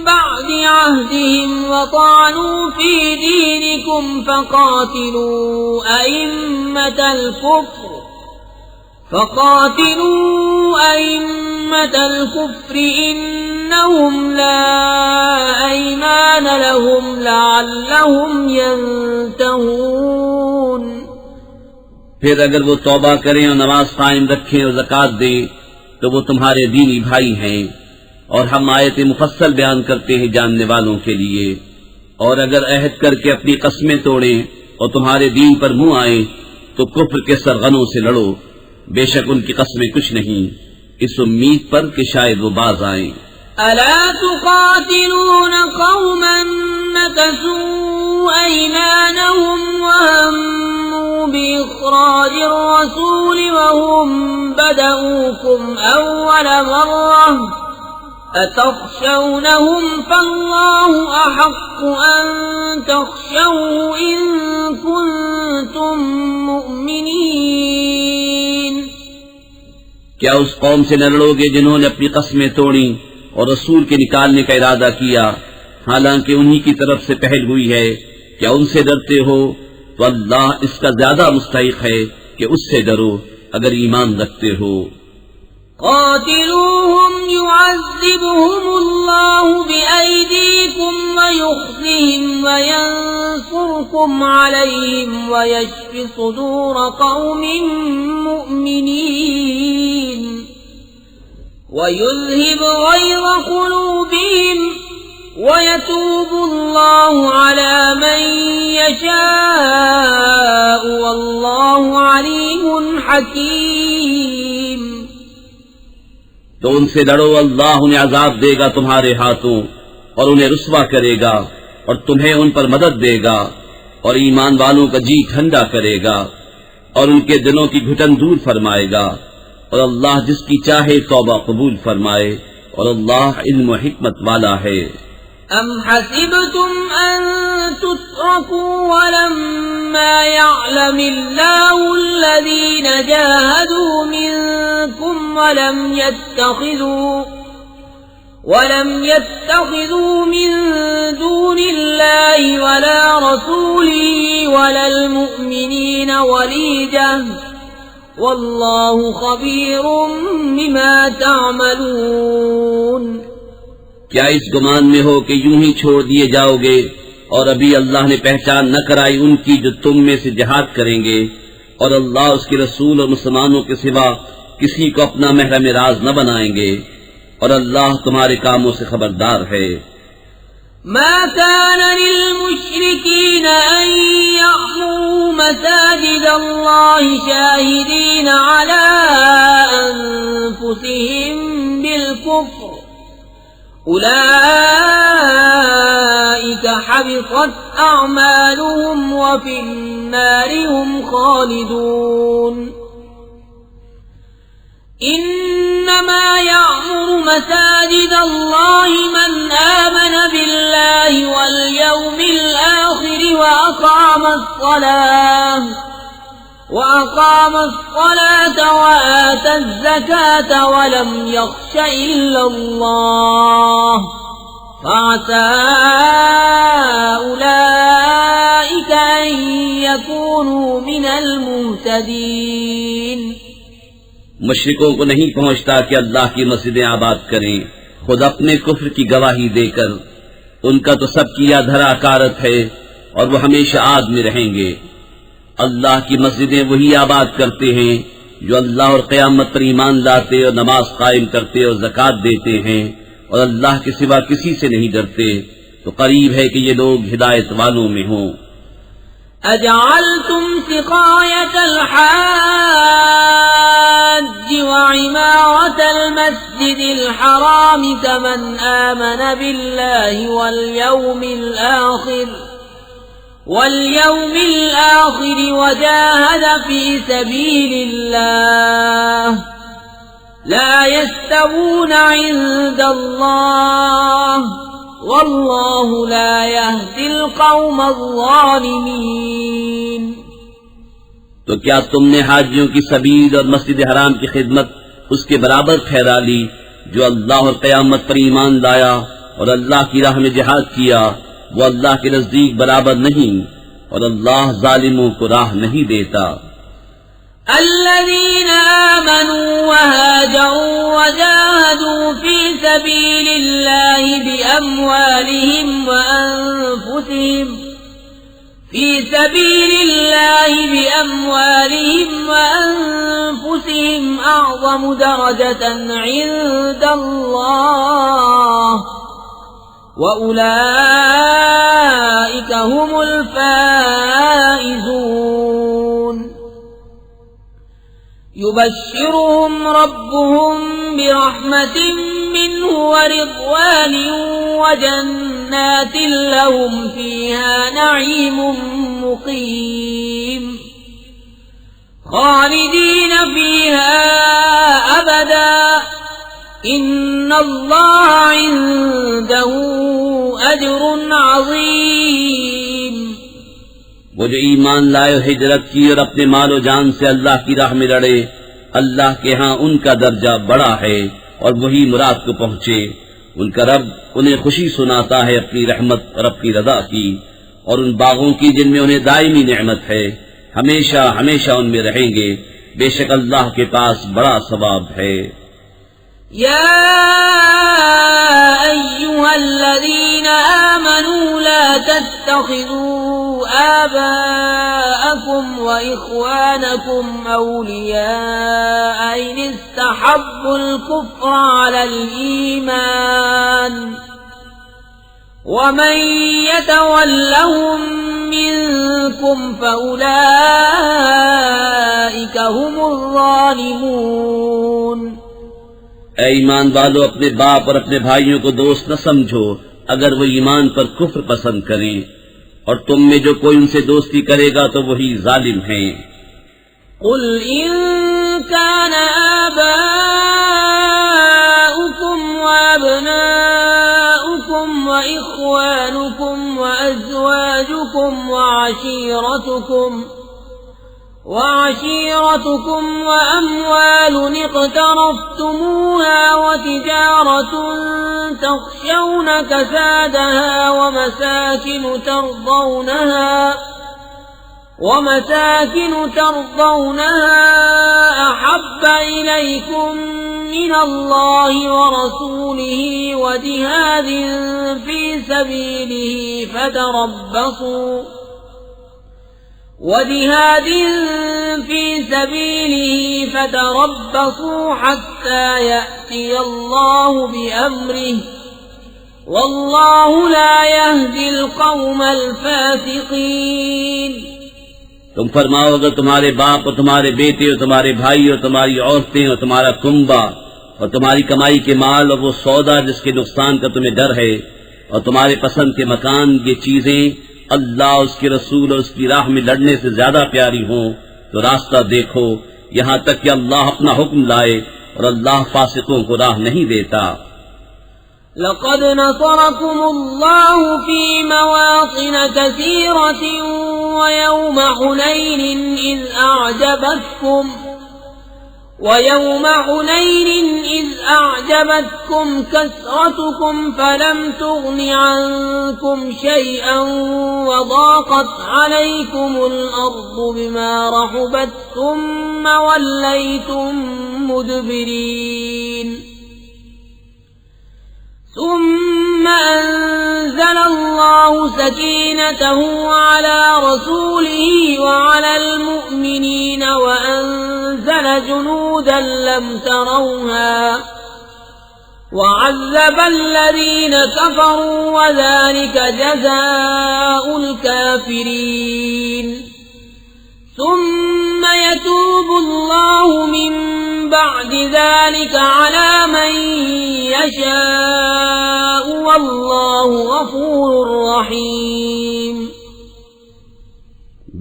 بعد عهدهم وطعنوا في دينكم فقاتلوا أئمة الكفر إنهم لا أيمان لهم لعلهم ينتهون. پھر اگر وہ توبہ کریں اور نماز قائم رکھیں اور زکوٰۃ دیں تو وہ تمہارے دینی بھائی ہیں، اور ہم آیت مفصل بیان کرتے ہیں جاننے والوں کے لیے. اور اگر عہد کر کے اپنی قسمیں توڑیں اور تمہارے دین پر منہ آئیں تو کفر کے سرغنوں سے لڑو، بے شک ان کی قسمیں کچھ نہیں، اس امید پر کہ شاید وہ باز آئیں. ألا تقاتلون قوما نكثوا أيمانهم وهموا بإخراج الرسول وهم بدؤوكم أول مرة أتخشونهم فالله أحق أن تخشوه إن كنتم مؤمنين. کیا اس قوم سے نہ لڑو گے جنہوں نے اپنی قسمیں توڑی اور رسول کے نکالنے کا ارادہ کیا حالانکہ انہی کی طرف سے پہل ہوئی ہے؟ کیا ان سے ڈرتے ہو؟ تو اللہ اس کا زیادہ مستحق ہے کہ اس سے ڈرو اگر ایمان رکھتے ہو. قاتلوهم يعذبهم الله بأيديكم ويخزهم وينصركم عليهم ويشف صدور قوم مؤمنين ويذهب غيظ قلوبهم ويتوب الله على من يشاء والله عليم حكيم. تو ان سے لڑو، اللہ انہیں عذاب دے گا تمہارے ہاتھوں اور انہیں رسوا کرے گا اور تمہیں ان پر مدد دے گا اور ایمان والوں کا جی ٹھنڈا کرے گا اور ان کے دلوں کی گھٹن دور فرمائے گا، اور اللہ جس کی چاہے توبہ قبول فرمائے، اور اللہ علم و حکمت والا ہے. أم حسبتم أن تتركوا ولما يعلم الله الذين جاهدوا منكم ولم يتخذوا من دون الله ولا رسوله ولا المؤمنين وليجة والله خبير بما تعملون. کیا اس گمان میں ہو کہ یوں ہی چھوڑ دیے جاؤ گے اور ابھی اللہ نے پہچان نہ کرائی ان کی جو تم میں سے جہاد کریں گے، اور اللہ اس کے رسول اور مسلمانوں کے سوا کسی کو اپنا محرم راز نہ بنائیں گے، اور اللہ تمہارے کاموں سے خبردار ہے. ما كان للمشركين أن يعمروا مساجد الله شاهدين على أنفسهم بالكفر أولئك حبطت أعمالهم وفي النار هم خالدون. إنما يعمر مساجد الله من آمن بالله واليوم الآخر وأقام الصلاة وآتى الزكاة ولم يخش إلا الله فعسى أولئك أن يكونوا من المهتدين. مشرکوں کو نہیں پہنچتا کہ اللہ کی مسجدیں آباد کریں خود اپنے کفر کی گواہی دے کر، ان کا تو سب کیا دھرا کارت ہے اور وہ ہمیشہ آگ میں رہیں گے. اللہ کی مسجدیں وہی آباد کرتے ہیں جو اللہ اور قیامت پر ایمان لاتے اور نماز قائم کرتے اور زکوٰۃ دیتے ہیں اور اللہ کے سوا کسی سے نہیں ڈرتے، تو قریب ہے کہ یہ لوگ ہدایت والوں میں ہوں. أجعلتم سقاية الحاج وعمارة المسجد الحرام كمن آمن بالله واليوم الآخر وجاهد في سبيل الله لا يستوون عند الله والله لا يهدي القوم الظالمين. تو کیا تم نے حاجیوں کی سبیل اور مسجد حرام کی خدمت اس کے برابر ٹھہرا لی جو اللہ اور قیامت پر ایمان لایا اور اللہ کی راہ میں جہاد کیا؟ وہ اللہ کے نزدیک برابر نہیں اور اللہ ظالموں کو راہ نہیں دیتا. الذين آمنوا وهاجروا وجاهدوا في سبيل الله بأموالهم وأنفسهم أعظم درجة عند الله وأولئك هم الفائزون. يبشرهم ربهم برحمة منه ورضوان وجنات لهم فيها نعيم مقيم خالدين فيها أبدا إن الله عنده أجر عظيم. وہ جو ایمان لائے ہجرت کی اور اپنے مال و جان سے اللہ کی راہ میں لڑے، اللہ کے ہاں ان کا درجہ بڑا ہے اور وہی مراد کو پہنچے. ان کا رب انہیں خوشی سناتا ہے اپنی رحمت اور اپنی رضا کی اور ان باغوں کی جن میں انہیں دائمی نعمت ہے، ہمیشہ ہمیشہ ان میں رہیں گے. بے شک اللہ کے پاس بڑا ثواب ہے. يا أيها الذين آمنوا لا تتخذوا آباءكم وإخوانكم أولياء إن استحبوا الكفر على الإيمان ومن يتولهم منكم فأولئك هم الظالمون. اے ایمان والو، اپنے باپ اور اپنے بھائیوں کو دوست نہ سمجھو اگر وہ ایمان پر کفر پسند کریں، اور تم میں جو کوئی ان سے دوستی کرے گا تو وہی ظالم ہیں. قل إن كان آباؤكم وأبناؤكم وإخوانكم وأزواجكم وعشيرتكم وأموال اقترفتموها وتجارة تخشون كسادها ومساكن ترضونها أحب إليكم من الله ورسوله وجهاد في سبيله فتربصوا حتى يأتي الله بأمره والله لا يهدي القوم الفاسقين. تم فرماؤ اگر تمہارے باپ اور تمہارے بیٹے اور تمہارے بھائی اور تمہاری عورتیں اور تمہارا کنبہ اور تمہاری کمائی کے مال اور وہ سودا جس کے نقصان کا تمہیں ڈر ہے اور تمہارے پسند کے مکان، یہ چیزیں اللہ، اس کے رسول اور اس کی راہ میں لڑنے سے زیادہ پیاری ہوں تو راستہ دیکھو یہاں تک کہ اللہ اپنا حکم لائے، اور اللہ فاسقوں کو راہ نہیں دیتا. لقد نصركم الله في مواطن كثيرة ويوم حنين إذ أعجبتكم كثرتكم فلم تغن عنكم شيئا وضاقت عليكم الأرض بما رحبت ثم وليتم مدبرين. ثم أنزل الله سكينته على رسوله وعلى المؤمنين وأنزل جنودا لم تروها وعذب الذين كفروا وذلك جزاء الكافرين. ثم يتوب الله من بعد ذلك على من يشاء والله غفور رحيم.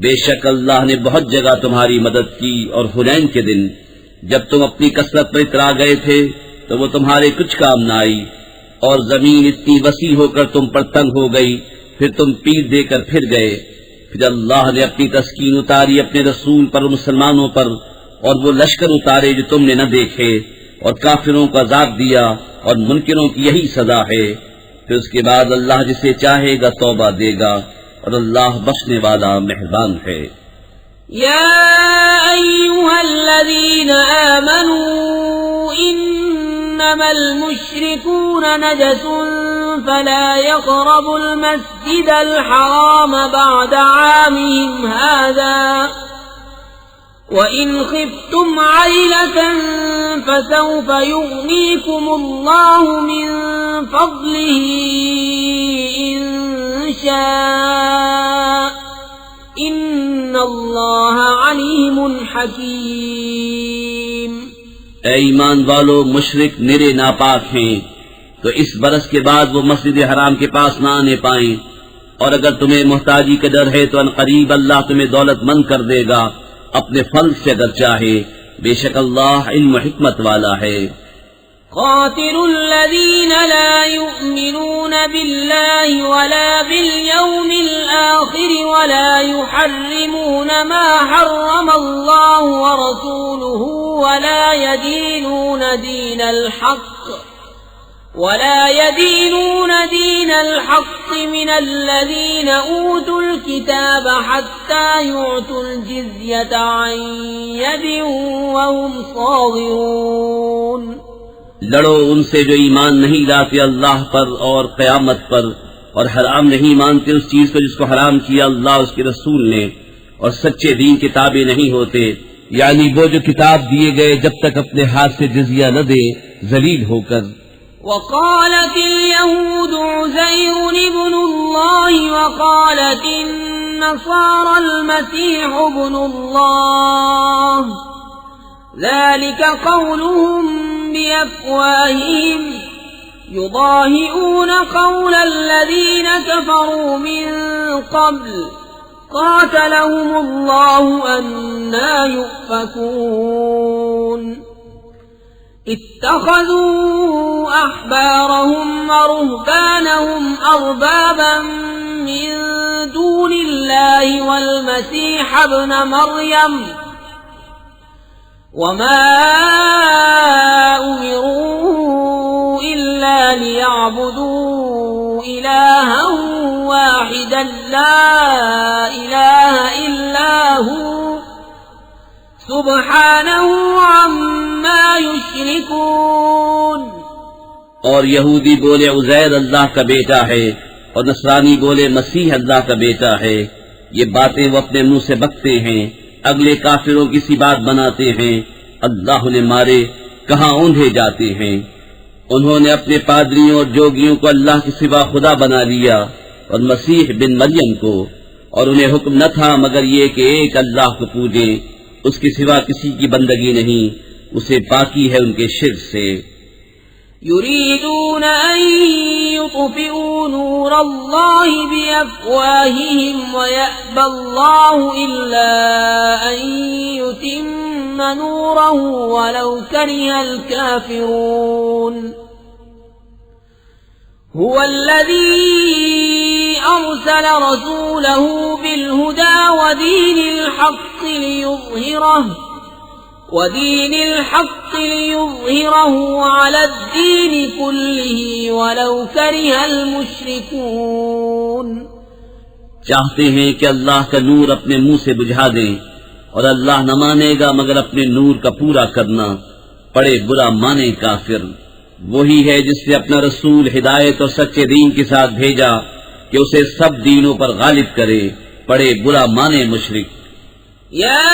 بے شک اللہ نے بہت جگہ تمہاری مدد کی، اور حنین کے دن جب تم اپنی کثرت پر اترا گئے تھے تو وہ تمہارے کچھ کام نہ آئی، اور زمین اتنی وسیع ہو کر تم پر تنگ ہو گئی، پھر تم پیٹ دے کر پھر گئے۔ پھر اللہ نے اپنی تسکین اتاری اپنے رسول پر، مسلمانوں پر، اور وہ لشکر اتارے جو تم نے نہ دیکھے، اور کافروں کو عذاب دیا، اور منکروں کی یہی سزا ہے۔ پھر اس کے بعد اللہ جسے چاہے گا توبہ دے گا، اور اللہ بخشنے والا مہربان ہے۔ يا أيها الذين آمنوا إنما المشركون نجس فلا يقربوا المسجد الحرام بعد عامهم هذا وإن خفتم عيلة فسوف يغنيكم الله من فضله إن شاء ان اللہ علیم حکیم۔ اے ایمان والو، مشرک نرے ناپاک ہیں تو اس برس کے بعد وہ مسجد حرام کے پاس نہ آنے پائیں، اور اگر تمہیں محتاجی کا ڈر ہے تو ان قریب اللہ تمہیں دولت مند کر دے گا اپنے فضل سے اگر چاہے، بے شک اللہ علم و حکمت والا ہے۔ قاتلوا الذين لا يؤمنون بالله ولا باليوم الآخر ولا يحرمون ما حرم الله ورسوله ولا يدينون دين الحق من الذين أوتوا الكتاب حتى يعطوا الجزية عن يد وهم صاغرون۔ لڑو ان سے جو ایمان نہیں لاتے اللہ پر اور قیامت پر، اور حرام نہیں مانتے اس چیز کو جس کو حرام کیا اللہ اس کے رسول نے، اور سچے دین کے تابع نہیں ہوتے، یعنی وہ جو کتاب دیے گئے جب تک اپنے ہاتھ سے جزیہ نہ دے ذلیل ہو کر۔ وقالت اليهود عزير ابن الله وقالت النصارى المسيح ابن الله ذلك قولهم بأفواههم يضاهئون قول الذين كفروا من قبل قاتلهم الله أنا يؤفكون۔ اتخذوا أحبارهم ورهبانهم أربابا من دون الله والمسيح ابن مريم وما أمروا إلا ليعبدوا إلها واحدا لا إله إلا هو سبحانه عما يشركون۔ اور یہودی بولے عزیر اللہ کا بیٹا ہے، اور نصرانی بولے مسیح اللہ کا بیٹا ہے۔ یہ باتیں وہ اپنے منہ سے بکتے ہیں، اگلے کافروں کی سی بات بناتے ہیں۔ اللہ نے مارے، کہاں اوندھے جاتے ہیں۔ انہوں نے اپنے پادریوں اور جوگیوں کو اللہ کے سوا خدا بنا لیا، اور مسیح بن مریم کو، اور انہیں حکم نہ تھا مگر یہ کہ ایک اللہ کو پوجیں، اس کے سوا کسی کی بندگی نہیں، اسے پاکی ہے ان کے شرک سے۔ يريدون أن يطفئوا نور الله بأفواههم ويأبى الله إلا أن يتم نوره ولو كره الكافرون۔ هو الذي أرسل رسوله بالهدى ودين الحق ليظهره على الدين كله ولو كره المشركون۔ چاہتے ہیں کہ اللہ کا نور اپنے منہ سے بجھا دیں، اور اللہ نہ مانے گا مگر اپنے نور کا پورا کرنا، پڑے برا مانے کافر۔ وہی ہے جس نے اپنا رسول ہدایت اور سچے دین کے ساتھ بھیجا کہ اسے سب دینوں پر غالب کرے، پڑے برا مانے مشرک۔ يا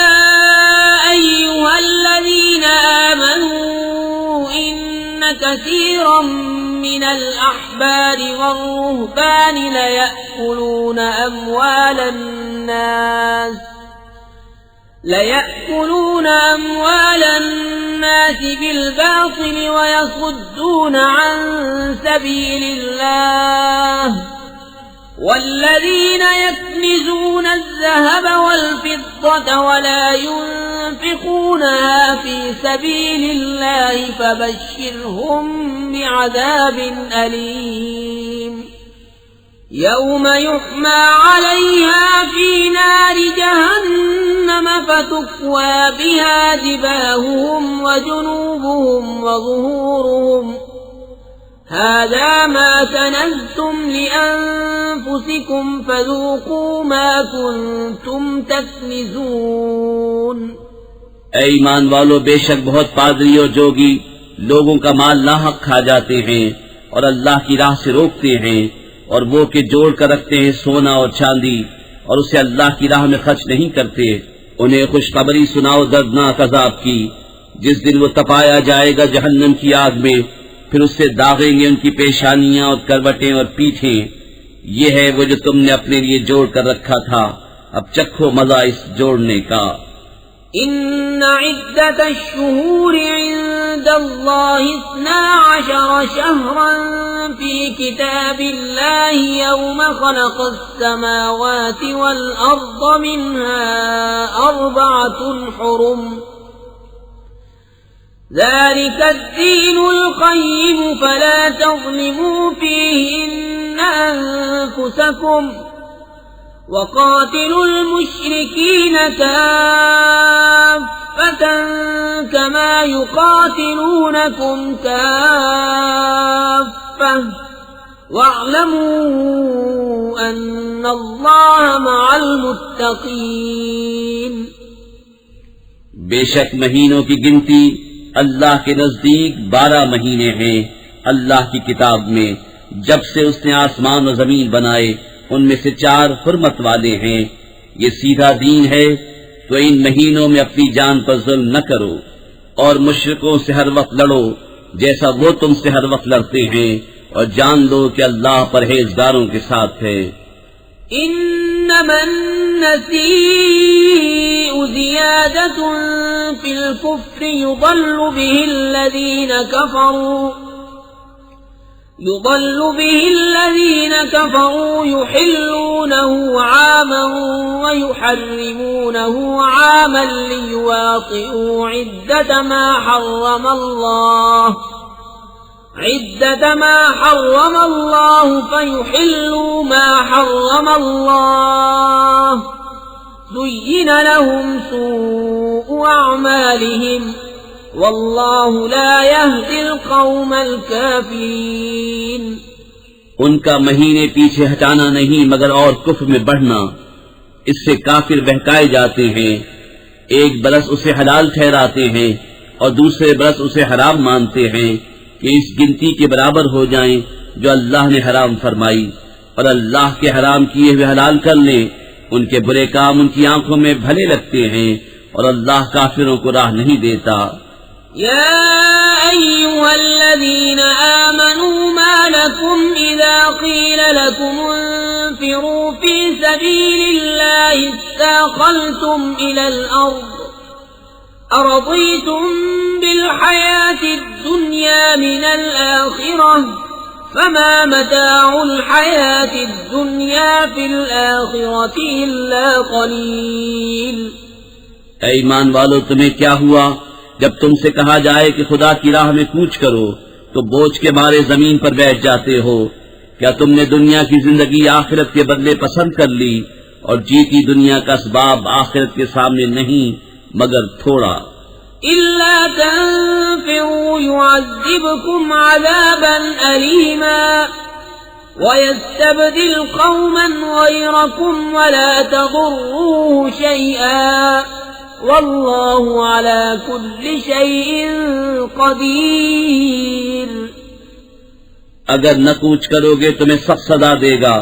أيها الذين آمنوا إن كثيرا من الأحبار والرهبان ليأكلون أموال الناس بالباطل ويصدون عن سبيل الله والذين يكنزون الذهب والفضة ولا ينفقونها في سبيل الله فبشرهم بعذاب أليم يوم يحمى عليها في نار جهنم فتكوى بها جباههم وجنوبهم وظهورهم هذا ما كنزتم لأنفسكم فذوقوا ما كنتم تكنزون. اے ایمان والو، بے شک بہت پادری اور جوگی لوگوں کا مال ناحق کھا جاتے ہیں اور اللہ کی راہ سے روکتے ہیں، اور وہ کہ جوڑ کر رکھتے ہیں سونا اور چاندی اور اسے اللہ کی راہ میں خرچ نہیں کرتے. انہیں خوشخبری سناؤ دردناک عذاب کی، جس دن وہ تپایا جائے گا جہنم کی آگ میں، پھر اس سے داغیں گے ان کی پیشانیاں اور کروٹیں اور پیٹھیں. یہ ہے وہ جو تم نے اپنے لیے جوڑ کر رکھا تھا، اب چکھو مزہ اس جوڑنے کا. ان عدت الشہور عند اللہ 12 شہرا فی کتاب اللہ یوم خلق السماوات والارض منها 4 حرم ذلك الدين القيم فلا تظلموا فيهن أنفسكم وقاتلوا المشركين كافة كما يقاتلونكم كافة واعلموا أن الله مع المتقين. بے شک مہینوں کی گنتی اللہ کے نزدیک 12 مہینے ہیں اللہ کی کتاب میں، جب سے اس نے آسمان و زمین بنائے ان میں سے 4 حرمت والے ہیں. یہ سیدھا دین ہے، تو ان مہینوں میں اپنی جان پر ظلم نہ کرو اور مشرکوں سے ہر وقت لڑو جیسا وہ تم سے ہر وقت لڑتے ہیں، اور جان لو کہ اللہ پرہیزگاروں کے ساتھ ہے. انما النسيء زيادة في الكفر يضل به الذين كفروا يحلونه عاما ويحرمونه عاما ليواطئوا عدة ما حرم الله فيحلوا ما حرم الله زين لهم سوء أعمالهم والله لا يهدي القوم الكافرين. ان کا مہینے پیچھے ہٹانا نہیں مگر اور کفر میں بڑھنا، اس سے کافر بہکائے جاتے ہیں. ایک برس اسے حلال ٹھہراتے ہیں اور دوسرے برس اسے حرام مانتے ہیں کہ اس گنتی کے برابر ہو جائیں جو اللہ نے حرام فرمائی، اور اللہ کے حرام کیے ہوئے حلال کر لیں. ان کے برے کام ان کی آنکھوں میں بھلے لگتے ہیں اور اللہ کافروں کو راہ نہیں دیتا. يا أيها الذين آمنوا ما لكم إذا قيل لكم انفروا في سبيل الله استاقلتم إلى الأرض أرضيتم بالحياة الدنيا من الآخرة فما متاع الحياة الدنيا في الآخرة إلا قليل. اے ایمان والو، تمہیں کیا ہوا جب تم سے کہا جائے کہ خدا کی راہ میں کوچ کرو تو بوجھ کے مارے زمین پر بیٹھ جاتے ہو؟ کیا تم نے دنیا کی زندگی آخرت کے بدلے پسند کر لی، اور جیتی دنیا کا اسباب آخرت کے سامنے نہیں مگر تھوڑا. إلا تنفروا يعذبكم عذابا أليما ويستبدل قوما غيركم ولا تضروه شيئا والله على كل شيء قدير. اگر نہ کوچ کرو گے تمہیں سخت سزا دے گا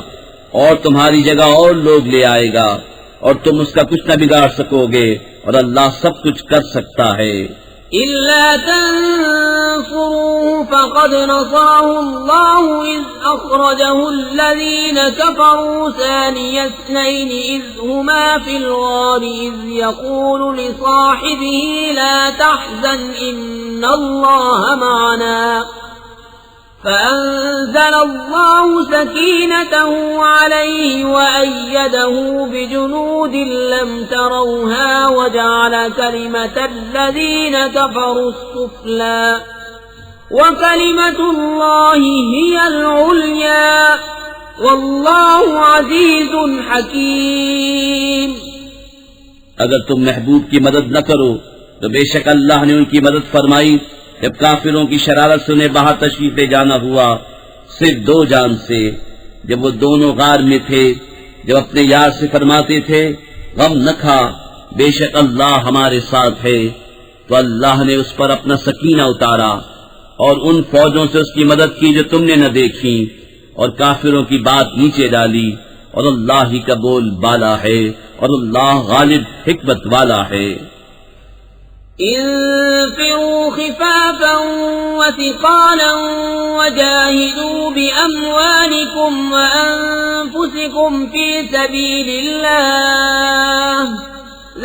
اور تمہاری جگہ اور لوگ لے آئے گا، اور تم اس کا کچھ نہ بگاڑ سکو گے، اور اللہ سب کچھ کر سکتا ہے. إلا تنصروه فقد نصره الله إذ أخرجه الذين كفروا ثاني اثنين إذ هما في الغار إذ يقول لصاحبه لا تحزن إن الله معنا فأنزل الله سكينته عليه وأيده بجنود لم تروها وجعل كلمة الذين كفروا السفلى وكلمة الله هي العليا والله عزيز حكيم. اگر تم محبوب کی مدد نہ کرو تو بے شک اللہ نے ان کی مدد فرمائی جب کافروں کی شرارت سے انہیں باہر تشریف لے جانا ہوا صرف 2 جان سے، جب وہ دونوں غار میں تھے، جب اپنے یار سے فرماتے تھے غم نہ کھا، بے شک اللہ ہمارے ساتھ ہے، تو اللہ نے اس پر اپنا سکینہ اتارا اور ان فوجوں سے اس کی مدد کی جو تم نے نہ دیکھی، اور کافروں کی بات نیچے ڈالی، اور اللہ ہی کا بول بالا ہے اور اللہ غالب حکمت والا ہے. انفروا خفافا وثقالا وجاهدوا بأموالكم وأنفسكم في سبيل الله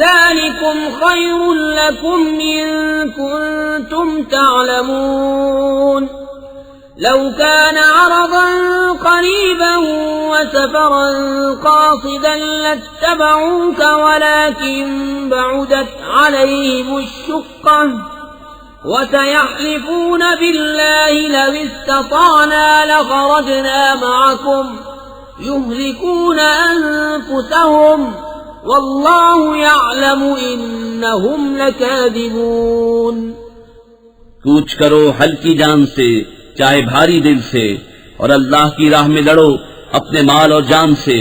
ذلكم خير لكم إن كنتم تعلمون. لو كان عرضا قريبا وسفرا قاصدا لاتبعوك ولكن بعدت عليهم الشقة وسيحلفون بالله لو استطعنا لخرجنا معكم يهلكون أنفسهم والله يعلم إنهم لكاذبون. کوچ کرو ہلکی جان سے چاہے بھاری دل سے، اور اللہ کی راہ میں لڑو اپنے مال اور جان سے،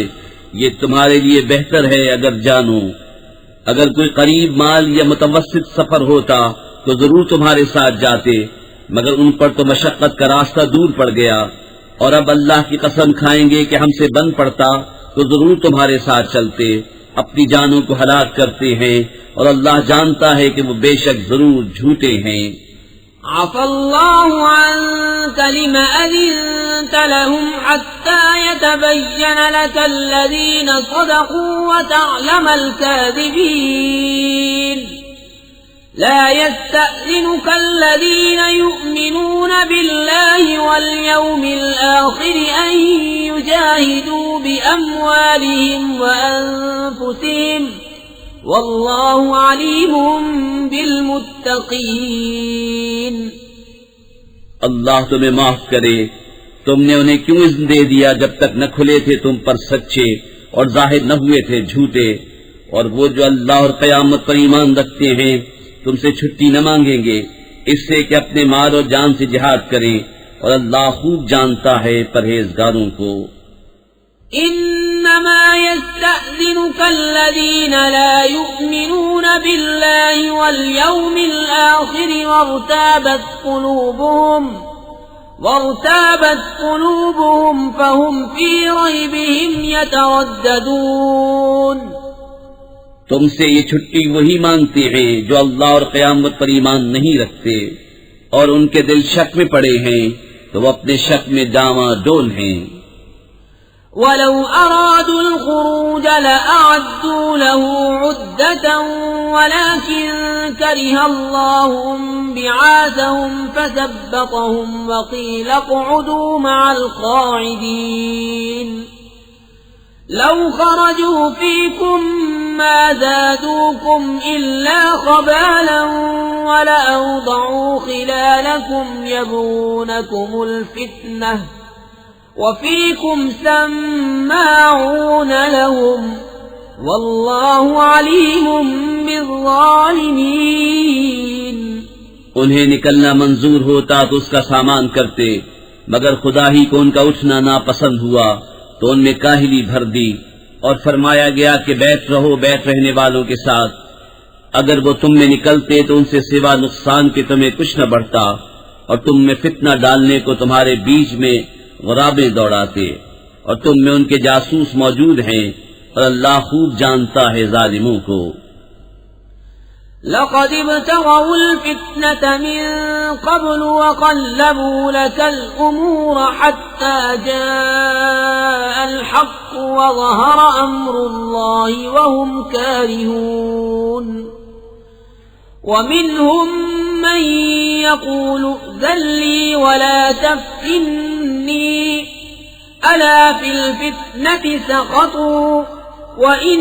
یہ تمہارے لیے بہتر ہے اگر جانو. اگر کوئی قریب مال یا متوسط سفر ہوتا تو ضرور تمہارے ساتھ جاتے، مگر ان پر تو مشقت کا راستہ دور پڑ گیا، اور اب اللہ کی قسم کھائیں گے کہ ہم سے بن پڑتا تو ضرور تمہارے ساتھ چلتے. اپنی جانوں کو ہلاک کرتے ہیں اور اللہ جانتا ہے کہ وہ بے شک ضرور جھوٹے ہیں. عفى الله عنك لم أذنت لهم حتى يتبين لك الذين صدقوا وتعلم الكاذبين. لا يستأذنك الذين يؤمنون بالله واليوم الآخر أن يجاهدوا بأموالهم وأنفسهم واللہ علیم بالمتقین. اللہ تمہیں معاف کرے، تم نے انہیں کیوں اذن دے دیا جب تک نہ کھلے تھے تم پر سچے اور ظاہر نہ ہوئے تھے جھوٹے. اور وہ جو اللہ اور قیامت پر ایمان رکھتے ہیں تم سے چھٹی نہ مانگیں گے اس سے کہ اپنے مال اور جان سے جہاد کریں، اور اللہ خوب جانتا ہے پرہیزگاروں کو. انما يستأذنك الذين لا يؤمنون بالله واليوم الآخر وارتابت قلوبهم فهم في ريبهم يترددون. تم سے یہ چھٹی وہی مانگتے ہیں جو اللہ اور قیامت پر ایمان نہیں رکھتے اور ان کے دل شک میں پڑے ہیں تو وہ اپنے شک میں ڈاواں ڈول ہیں. وَلَوْ أَرَادُوا الْخُرُوجَ لَأَعَدُّوا لَهُ عُدَّةً وَلَكِنْ كَرِهَ اللَّهُ انبِعَاثَهُمْ فَثَبَّطَهُمْ وَقِيلَ اقْعُدُوا مَعَ الْقَاعِدِينَ. لَوْ خَرَجُوا فِيكُمْ مَا زَادُوكُمْ إِلَّا خَبَالًا وَلَأَوْضَعُوا خِلَالَكُمْ يَبْغُونَكُمُ الْفِتْنَةَ وَفِيكُمْ سَمَّاعُونَ لَهُمْ وَاللَّهُ عَلِيمٌ بِالظَّالِمِينَ. انہیں نکلنا منظور ہوتا تو اس کا سامان کرتے، مگر خدا ہی کو ان کا اٹھنا ناپسند ہوا تو ان میں کاہلی بھر دی، اور فرمایا گیا کہ بیٹھ رہو بیٹھ رہنے والوں کے ساتھ. اگر وہ تم میں نکلتے تو ان سے سوا نقصان کے تمہیں کچھ نہ بڑھتا، اور تم میں فتنہ ڈالنے کو تمہارے بیچ میں غرابیں دوڑاتے، اور تم میں ان کے جاسوس موجود ہیں، اور اللہ خوب جانتا ہے ظالموں کو. لقد ابتغوا الفتنة من قبل وقلبوا لك الأمور حتى جاء الحق وظهر أمر الله وهم كارهون. ومنهم من يقول ائذن لي ولا تفتني ألا في الفتنة سقطوا وإن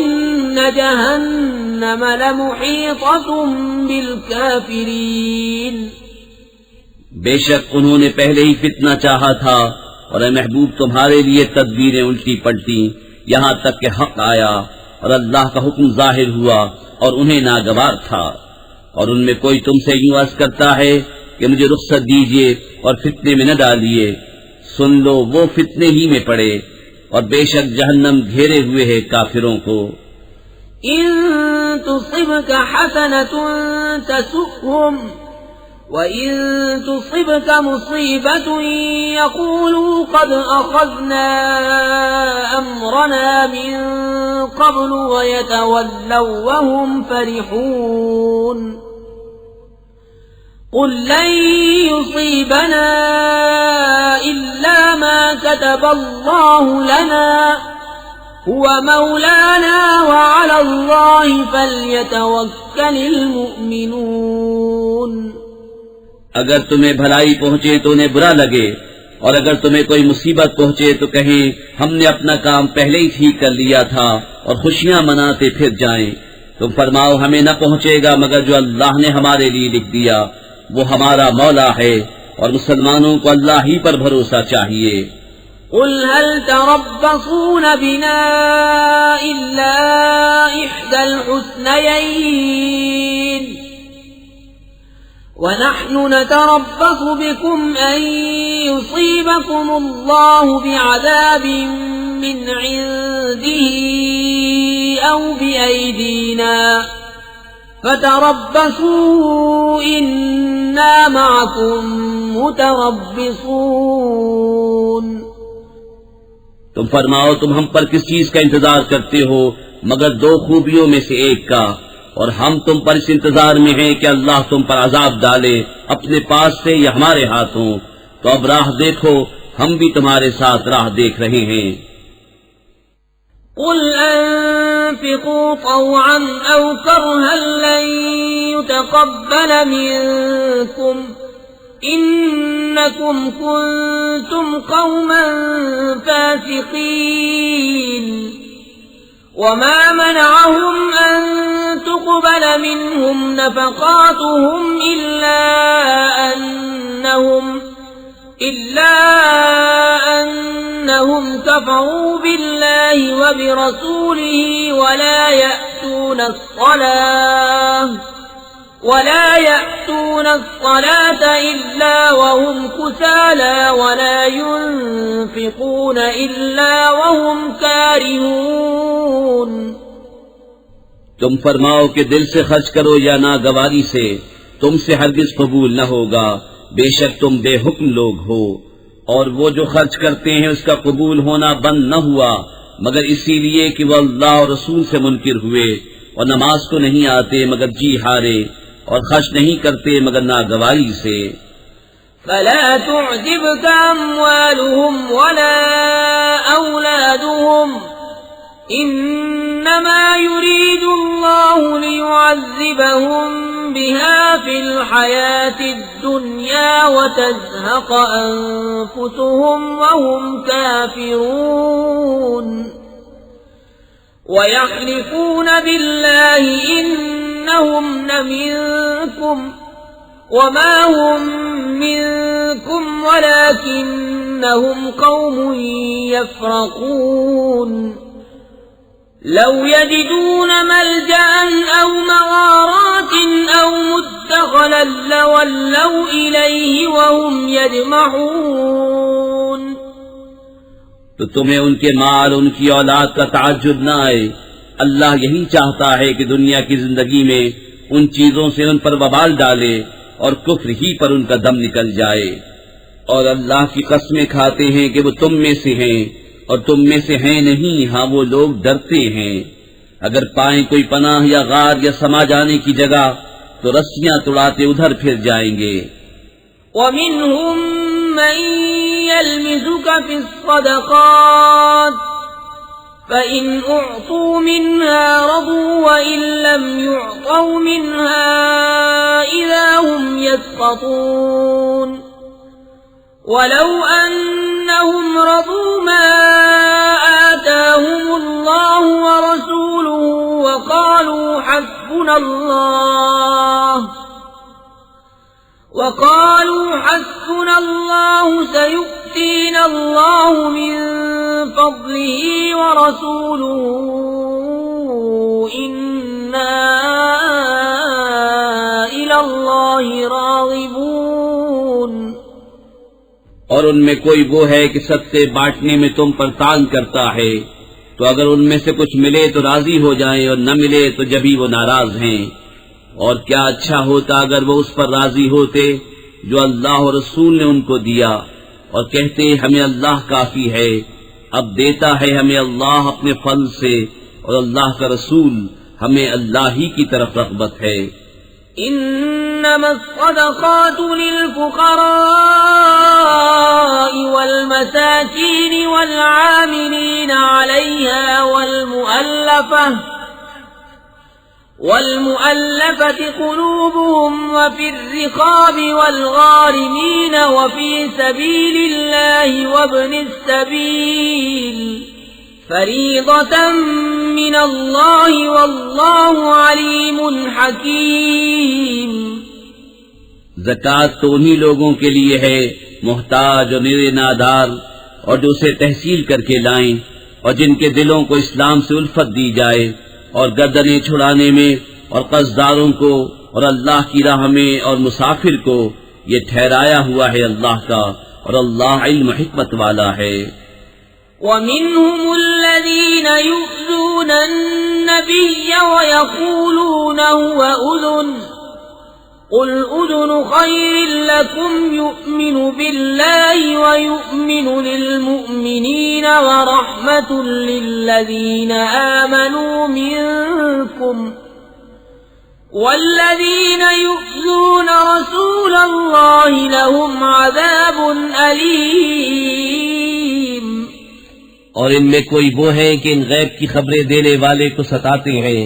جهنم لمحيطة بالكافرين. بے شک انہوں نے پہلے ہی فتنہ چاہا تھا اور اے محبوب تمہارے لیے تدبیریں الٹی پلٹی یہاں تک کہ حق آیا اور اللہ کا حکم ظاہر ہوا اور انہیں ناگوار تھا. اور ان میں کوئی تم سے یوں عرض کرتا ہے کہ مجھے رخصت دیجیے اور فتنے میں نہ ڈالیے، سن لو وہ فتنے ہی میں پڑے اور بے شک جہنم گھیرے ہوئے ہے کافروں کو. ان تصبك حسنة تسؤهم وإن تصبك مصيبة يقولوا قد أخذنا أمرنا من قبل ويتولوا وهم فرحون. قل لن يصيبنا إلا ما كتب الله لنا هو مولانا وعلى الله فليتوكل المؤمنون. اگر تمہیں بھلائی پہنچے تو انہیں برا لگے اور اگر تمہیں کوئی مصیبت پہنچے تو کہیں ہم نے اپنا کام پہلے ہی ٹھیک کر لیا تھا اور خوشیاں مناتے پھر جائیں. تم فرماؤ ہمیں نہ پہنچے گا مگر جو اللہ نے ہمارے لیے لکھ دیا، وہ ہمارا مولا ہے اور مسلمانوں کو اللہ ہی پر بھروسہ چاہیے. قل هل تربصون بنا إلا إحدى الحسنيين ونحن نتربص بكم أن يصيبكم الله بعذاب من عنده أو بأيدينا فتربصوا إنا معكم متربصون. تم فرماؤ تم ہم پر کس چیز کا انتظار کرتے ہو مگر دو خوبیوں میں سے ایک کا، اور ہم تم پر اس انتظار میں ہیں کہ اللہ تم پر عذاب ڈالے اپنے پاس سے یا ہمارے ہاتھوں. تو اب راہ دیکھو، ہم بھی تمہارے ساتھ راہ دیکھ رہے ہیں. قل انفقوا طوعا او كرها لن يتقبل منكم انكم كنتم قوما فاسقين. وما منعهم ان تقبل منهم نفقاتهم إلا أنهم كفروا بالله وبرسوله ولا يأتون الصلاة إلا وهم كسالى ولا ينفقون إلا وهم كارهون. تم فرماؤ کہ دل سے خرچ کرو یا ناگواری سے، تم سے ہرگز قبول نہ ہوگا، بے شک تم بے حکم لوگ ہو. اور وہ جو خرچ کرتے ہیں اس کا قبول ہونا بند نہ ہوا مگر اسی لیے کہ وہ اللہ اور رسول سے منکر ہوئے اور نماز کو نہیں آتے مگر جی ہارے اور خرچ نہیں کرتے مگر ناگواری سے. فلا تعجبك أموالهم ولا أولادهم إنما يريد الله ليعذبهم بها في الحياة الدنيا وتزهق أنفسهم وهم كافرون. ويحلفون بالله إنهم لمنكم وما هم منكم ولكنهم قوم يفرقون. لو يجدون ملجأ أو مغارات أو مدخلا لولوا إليه وهم يجمعون. تو تمہیں ان کے مال ان کی اولاد کا تعجب نہ آئے. اللہ یہی چاہتا ہے کہ دنیا کی زندگی میں ان چیزوں سے ان پر وبال ڈالے اور کفر ہی پر ان کا دم نکل جائے. اور اللہ کی قسمیں کھاتے ہیں کہ وہ تم میں سے ہیں اور تم میں سے ہیں نہیں، ہاں وہ لوگ ڈرتے ہیں. اگر پائیں کوئی پناہ یا غار یا سما جانے کی جگہ تو رسیاں توڑاتے ادھر پھر جائیں گے. وَمِنْهُمْ مَنْ يَلْمِزُكَ فِي الصَّدَقَاتِ فَإِنْ أُعْطُوا مِنْهَا رَضُوا وَإِنْ لَمْ يُعْطَوْا مِنْهَا إِذَا هُمْ يسقطون ولو أنهم رضوا ما آتاهم الله ورسوله وقالوا حسبنا الله سيؤتينا الله من فضله ورسوله إنا إلى الله راغبون. اور ان میں کوئی وہ ہے کہ صدقے بانٹنے میں تم پر تان کرتا ہے، تو اگر ان میں سے کچھ ملے تو راضی ہو جائیں اور نہ ملے تو جبھی وہ ناراض ہیں. اور کیا اچھا ہوتا اگر وہ اس پر راضی ہوتے جو اللہ اور رسول نے ان کو دیا، اور کہتے ہمیں اللہ کافی ہے. اب دیتا ہے ہمیں اللہ اپنے فضل سے، اور اللہ کا رسول ہمیں اللہ ہی کی طرف رغبت ہے. انما الصدقات للفقراء والمساكين والعاملين عليها والمؤلفة قلوبهم وفي الرقاب والغارمين وفي سبيل الله وابن السبيل فريضة من الله والله عليم حكيم. زکوٰۃ تو انہی لوگوں کے لیے ہے محتاج اور نرے نادار، اور جو اسے تحصیل کر کے لائیں، اور جن کے دلوں کو اسلام سے الفت دی جائے، اور گردنیں چھڑانے میں، اور قرضداروں کو، اور اللہ کی راہ میں، اور مسافر کو. یہ ٹھہرایا ہوا ہے اللہ کا، اور اللہ علم حکمت والا ہے. وَمِنْهُمُ الَّذِينَ يُؤْذُونَ النَّبِيَّ وَيَقُولُونَ هُوَ أُذُنٌ قُلْ أُذُنُ خَيْرٍ لَكُمْ يُؤْمِنُ بِاللَّهِ وَيُؤْمِنُ لِلْمُؤْمِنِينَ وَرَحْمَةٌ لِلَّذِينَ آمَنُوا مِنكُمْ وَالَّذِينَ يُؤْذُونَ رَسُولَ اللَّهِ لَهُمْ عَذَابٌ أَلِيمٌ. اور ان میں کوئی وہ ہیں کہ ان غیب کی خبریں دینے والے کو ستاتے ہیں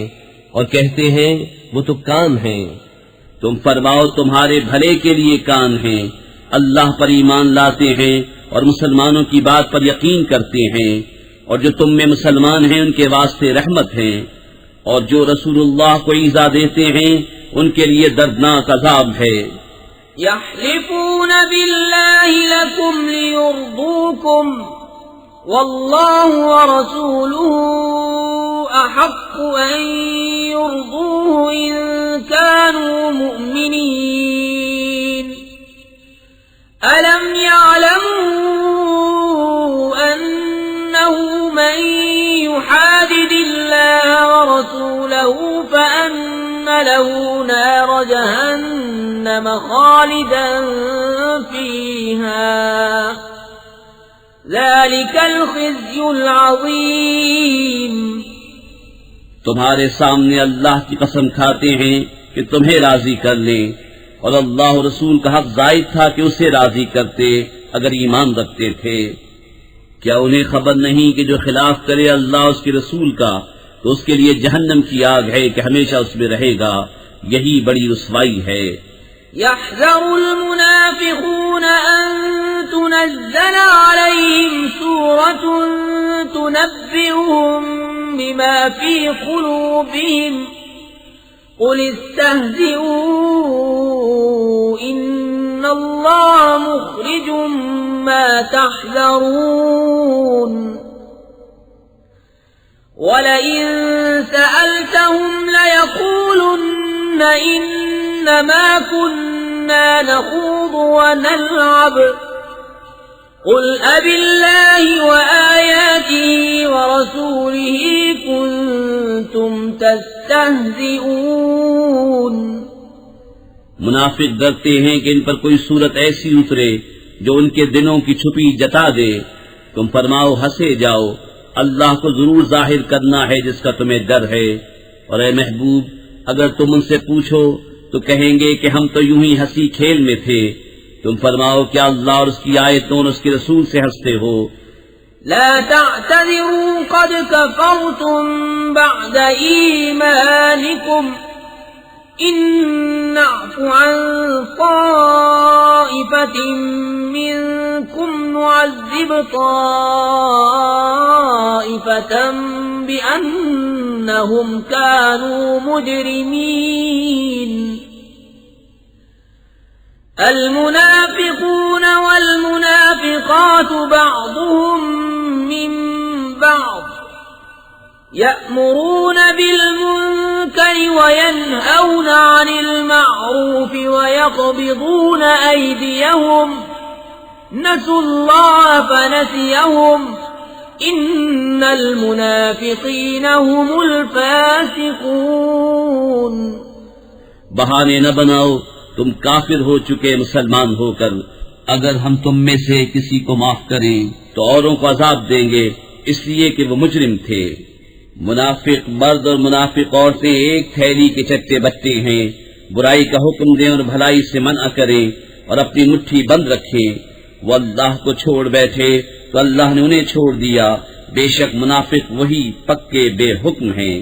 اور کہتے ہیں وہ تو کان ہیں. تم فرماؤ تمہارے بھلے کے لیے کان ہیں، اللہ پر ایمان لاتے ہیں اور مسلمانوں کی بات پر یقین کرتے ہیں، اور جو تم میں مسلمان ہیں ان کے واسطے رحمت ہیں، اور جو رسول اللہ کو ایذا دیتے ہیں ان کے لیے دردناک عذاب ہے. يحلفون بالله لكم ليرضوكم والله ورسوله أحق أن يرضوه إن كانوا مؤمنين. ألم يعلموا أنه من يحادد الله ورسوله فأن له نار جهنم خالدا فيها ذلك الخزي العظيم. تمہارے سامنے اللہ کی قسم کھاتے ہیں کہ تمہیں راضی کر لیں، اور اللہ و رسول کا حق زائد تھا کہ اسے راضی کرتے اگر ایمان رکھتے تھے. کیا انہیں خبر نہیں کہ جو خلاف کرے اللہ اس کے رسول کا تو اس کے لیے جہنم کی آگ ہے کہ ہمیشہ اس میں رہے گا، یہی بڑی رسوائی ہے. يحذر المنافقون أن تنزل عليهم سورة تنبئهم بما في قلوبهم قل استهزئوا إن الله مخرج ما تحذرون. ولئن سألتهم ليقولن إنما كنا نخوض ونلعب قل أبالله وآياته ورسوله كنتم تستهزئون. منافق ڈرتے ہیں کہ ان پر کوئی صورت ایسی اترے جو ان کے دلوں کی چھپی جتا دے. تم فرماؤ ہنسے جاؤ، اللہ کو ضرور ظاہر کرنا ہے جس کا تمہیں ڈر ہے. اور اے محبوب اگر تم ان سے پوچھو تو کہیں گے کہ ہم تو یوں ہی ہنسی کھیل میں تھے. تم فرماؤ کیا اللہ اور اس کی آیتوں اور اس کے رسول سے ہنستے ہو؟ لا تعتذروا قد كفرتم بعد إيمانكم إن نعف عن طائفة طَائِفَةٍ مِّنكُمْ نُعَذِّبْ طَائِفَةً بِأَنَّهُمْ كَانُوا مُجْرِمِينَ المنافقون والمنافقات بعضهم من بعض يأمرون بالمنكر وينهون عن المعروف ويقبضون أيديهم نسوا الله فنسيهم إن المنافقين هم الفاسقون. بہانے نہ بناؤ، تم کافر ہو چکے مسلمان ہو کر. اگر ہم تم میں سے کسی کو معاف کریں تو اوروں کو عذاب دیں گے، اس لیے کہ وہ مجرم تھے. منافق مرد اور منافق عورتیں ایک تھیلی کے چٹے بٹے ہیں. برائی کا حکم دیں اور بھلائی سے منع کریں اور اپنی مٹھی بند رکھیں. وہ اللہ کو چھوڑ بیٹھے تو اللہ نے انہیں چھوڑ دیا. بے شک منافق وہی پکے بے حکم ہیں.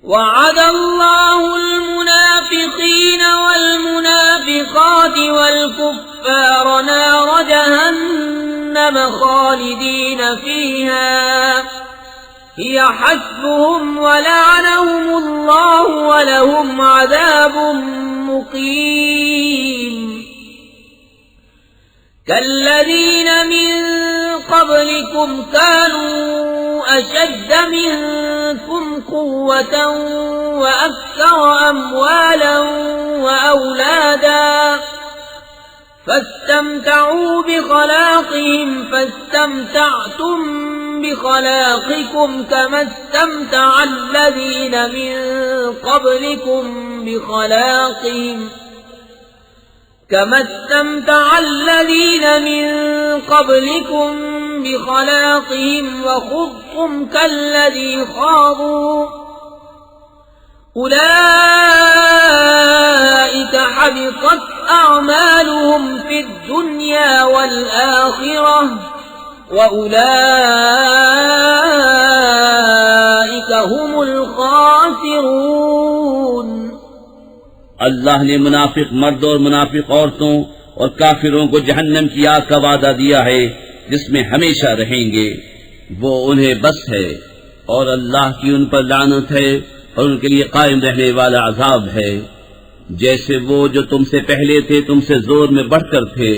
وعد الله المنافقين والمنافقات والكفار نار جهنم خالدين فيها هي حسبهم ولعنهم الله ولهم عذاب مقيم. كالذين من قبلكم كانوا أشد منكم قوة وأكثر أموالا وأولادا فاستمتعوا بخلاقهم فاستمتعتم بخلاقكم كما استمتع الذين من قبلكم بخلاقهم وخضتم كالذي خاضوا أولئك حبطت أعمالهم في الدنيا والآخرة وأولئك هم الخاسرون. اللہ نے منافق مرد اور منافق عورتوں اور کافروں کو جہنم کی آگ کا وعدہ دیا ہے جس میں ہمیشہ رہیں گے. وہ انہیں بس ہے اور اللہ کی ان پر لعنت ہے اور ان کے لیے قائم رہنے والا عذاب ہے. جیسے وہ جو تم سے پہلے تھے تم سے زور میں بڑھ کر تھے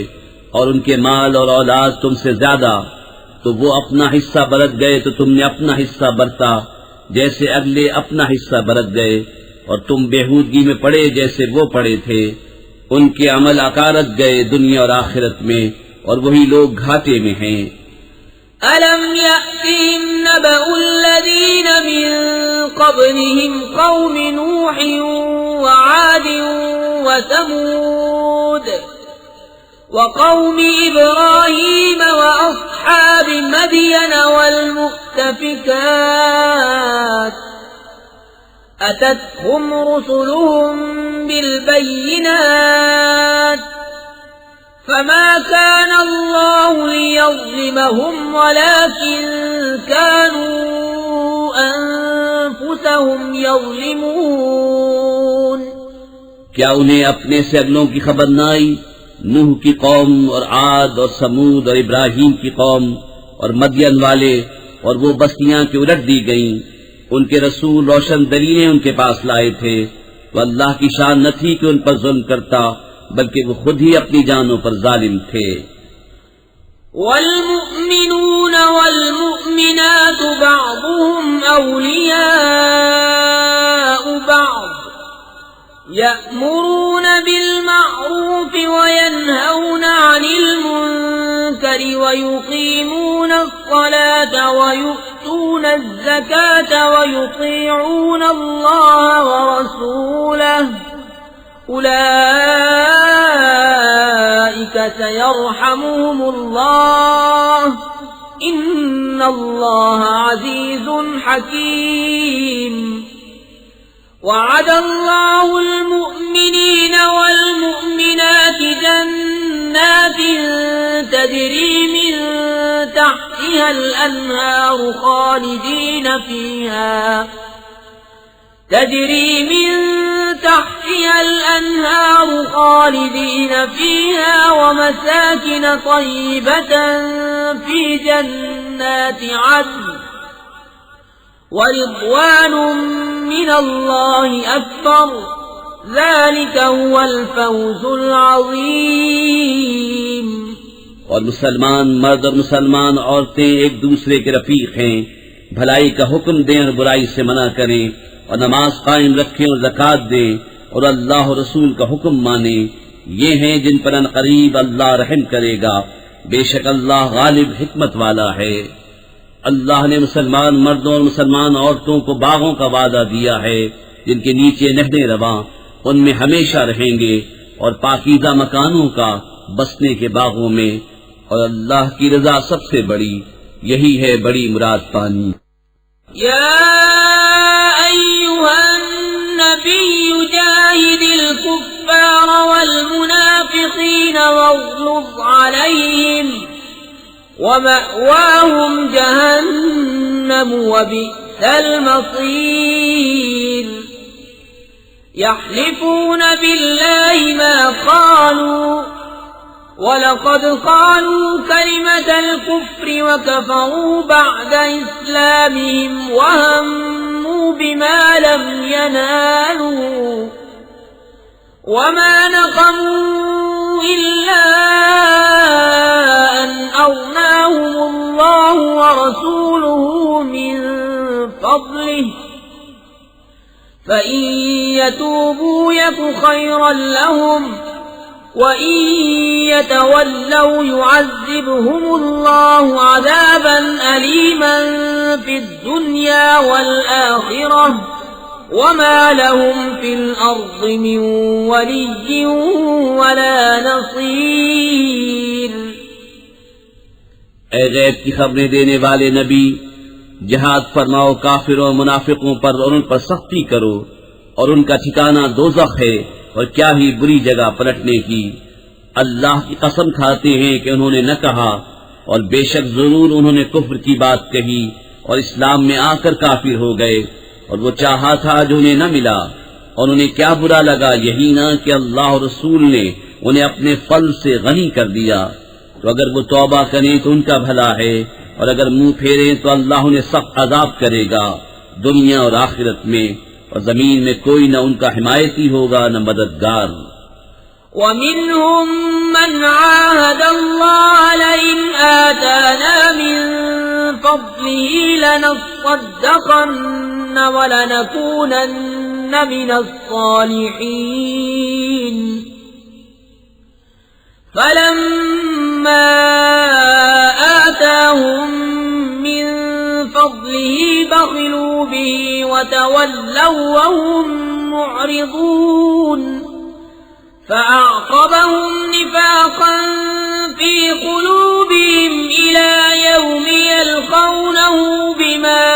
اور ان کے مال اور اولاد تم سے زیادہ، تو وہ اپنا حصہ برت گئے تو تم نے اپنا حصہ برتا، جیسے اگلے اپنا حصہ برت گئے اور تم بےہودگی میں پڑے جیسے وہ پڑے تھے. ان کے عمل اکارت گئے دنیا اور آخرت میں اور وہی لوگ گھاٹے میں ہیں. أَلَمْ يَأْتِهِمْ نَبَأُ الَّذِينَ مِن قَبْلِهِمْ قَوْمِ نُوحٍ وَعَادٍ وَثَمُودَ وَقَوْمِ إِبْرَاهِيمَ وَأَصْحَابِ مَدْيَنَ وَالْمُؤْتَفِكَاتِ أَتَتْهُمْ رُسُلُهُم بِالْبَيِّنَاتِ فما كان الله ليظلمهم ولكن كانوا أنفسهم يظلمون. کیا انہیں اپنے سے اگلوں کی خبر نہ آئی؟ نوح کی قوم اور عاد اور سمود اور ابراہیم کی قوم اور مدین والے اور وہ بستیاں کہ الٹ دی گئیں. ان کے رسول روشن دلیلیں ان کے پاس لائے تھے تو اللہ کی شان نہ تھی کہ ان پر ظلم کرتا، بلکہ وہ خود ہی اپنی جانوں پر ظالم تھے. والمؤمنون والمؤمنات بعضهم أولياء بعض يأمرون بالمعروف وينهون عن المنكر ويقيمون الصلاة ويؤتون الزكاة ويطيعون الله ورسوله أولئك سيرحمهم الله إن الله عزيز حكيم. وعد الله المؤمنين والمؤمنات جنات تجري من تحتها الأنهار خالدين فيها تحتها الأنهار خالدين فيها ومساكن طيبة في جنات عدن ورضوان من الله أكبر ذلك هو الفوز العظيم. اور مسلمان مرد اور مسلمان عورتیں ایک دوسرے کے رفیق ہیں، بھلائی کا حکم دیں اور برائی سے منع کریں، اور نماز قائم رکھیں اور زکوٰۃ دیں، اور اللہ اور رسول کا حکم مانیں. یہ ہیں جن پر عنقریب اللہ رحم کرے گا، بے شک اللہ غالب حکمت والا ہے. اللہ نے مسلمان مردوں اور مسلمان عورتوں کو باغوں کا وعدہ دیا ہے جن کے نیچے نہریں رواں، ان میں ہمیشہ رہیں گے، اور پاکیزہ مکانوں کا بسنے کے باغوں میں، اور اللہ کی رضا سب سے بڑی، یہی ہے بڑی مراد پانی. يا أيها النبي جاهد الكفار والمنافقين واغلظ عليهم ومأواهم جهنم وبئس المصير. يحلفون بالله ما قالوا وَلَقَدْ قَالُوا كَلِمَةَ الْكُفْرِ وَكَفَرُوا بَعْدَ إِسْلَامِهِمْ وَهَمُّوا بِمَا لَمْ يَنَالُوا وَمَا نَقَمُوا إِلَّا أَنْ أَغْنَاهُمُ اللَّهُ وَرَسُولُهُ مِنْ فَضْلِهِ فَإِنْ يَتُوبُوا يَكُ خَيْرًا لَهُمْ وَإِن يَتَوَلَّوْا يُعَذِّبْهُمُ اللَّهُ عَذَابًا أَلِيمًا فِي الدُّنْيَا وَالْآخِرَةِ وَمَا لَهُمْ فِي الْأَرْضِ مِنْ وَلِيٍّ وَلَا نَصِيرٍ. اے غیب کی خبریں دینے والے نبی، جہاد فرماؤ کافروں اور منافقوں پر اور ان پر سختی کرو، اور ان کا ٹھکانہ دوزخ ہے، اور کیا ہی بری جگہ پلٹنے کی. اللہ کی قسم کھاتے ہیں کہ انہوں نے نہ کہا، اور بے شک ضرور انہوں نے کفر کی بات کہی اور اسلام میں آ کر کافر ہو گئے، اور وہ چاہا تھا جو انہیں نہ ملا، اور انہیں کیا برا لگا یہی نہ کہ اللہ اور رسول نے انہیں اپنے فضل سے غنی کر دیا. تو اگر وہ توبہ کریں تو ان کا بھلا ہے، اور اگر منہ پھیریں تو اللہ انہیں سخت عذاب کرے گا دنیا اور آخرت میں، اور زمین میں کوئی نہ ان کا حمایتی ہوگا نہ مددگار. وَمِنْهُمْ مَنْ عَاهَدَ اللَّهَ لَئِنْ آتَانَا مِنْ فَضْلِهِ لَنَصَّدَّقَنَّ وَلَنَكُونَنَّ مِنَ الصَّالِحِينَ فَلَمَّا آتَاهُمْ مِنْ فَضْلِهِ بَخِلُوا بِهِ وَتَوَلَّوْا وَهُمْ مُعْرِضُونَ فَأَعْقَبَهُمْ نِفَاقًا فِي قُلُوبِهِمْ إِلَى يَوْمِ يَلْقَوْنَهُ بِمَا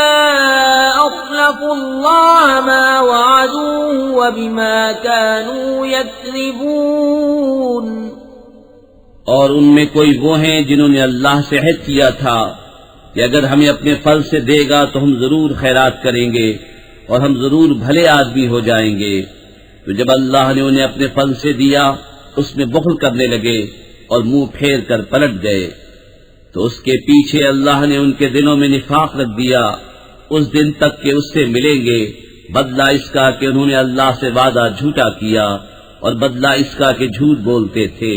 أَخْلَفُوا اللَّهَ مَا وَعَدُوهُ وَبِمَا كَانُوا يَكْذِبُونَ. اور ان میں کوئی وہ ہیں جنہوں نے اللہ سے عہد کیا تھا کہ اگر ہمیں اپنے فضل سے دے گا تو ہم ضرور خیرات کریں گے اور ہم ضرور بھلے آدمی ہو جائیں گے. تو جب اللہ نے انہیں اپنے فضل سے دیا اس میں بخل کرنے لگے اور منہ پھیر کر پلٹ گئے. تو اس کے پیچھے اللہ نے ان کے دلوں میں نفاق رکھ دیا اس دن تک کہ اس سے ملیں گے. بدلہ اس کا کہ انہوں نے اللہ سے وعدہ جھوٹا کیا، اور بدلہ اس کا کہ جھوٹ بولتے تھے.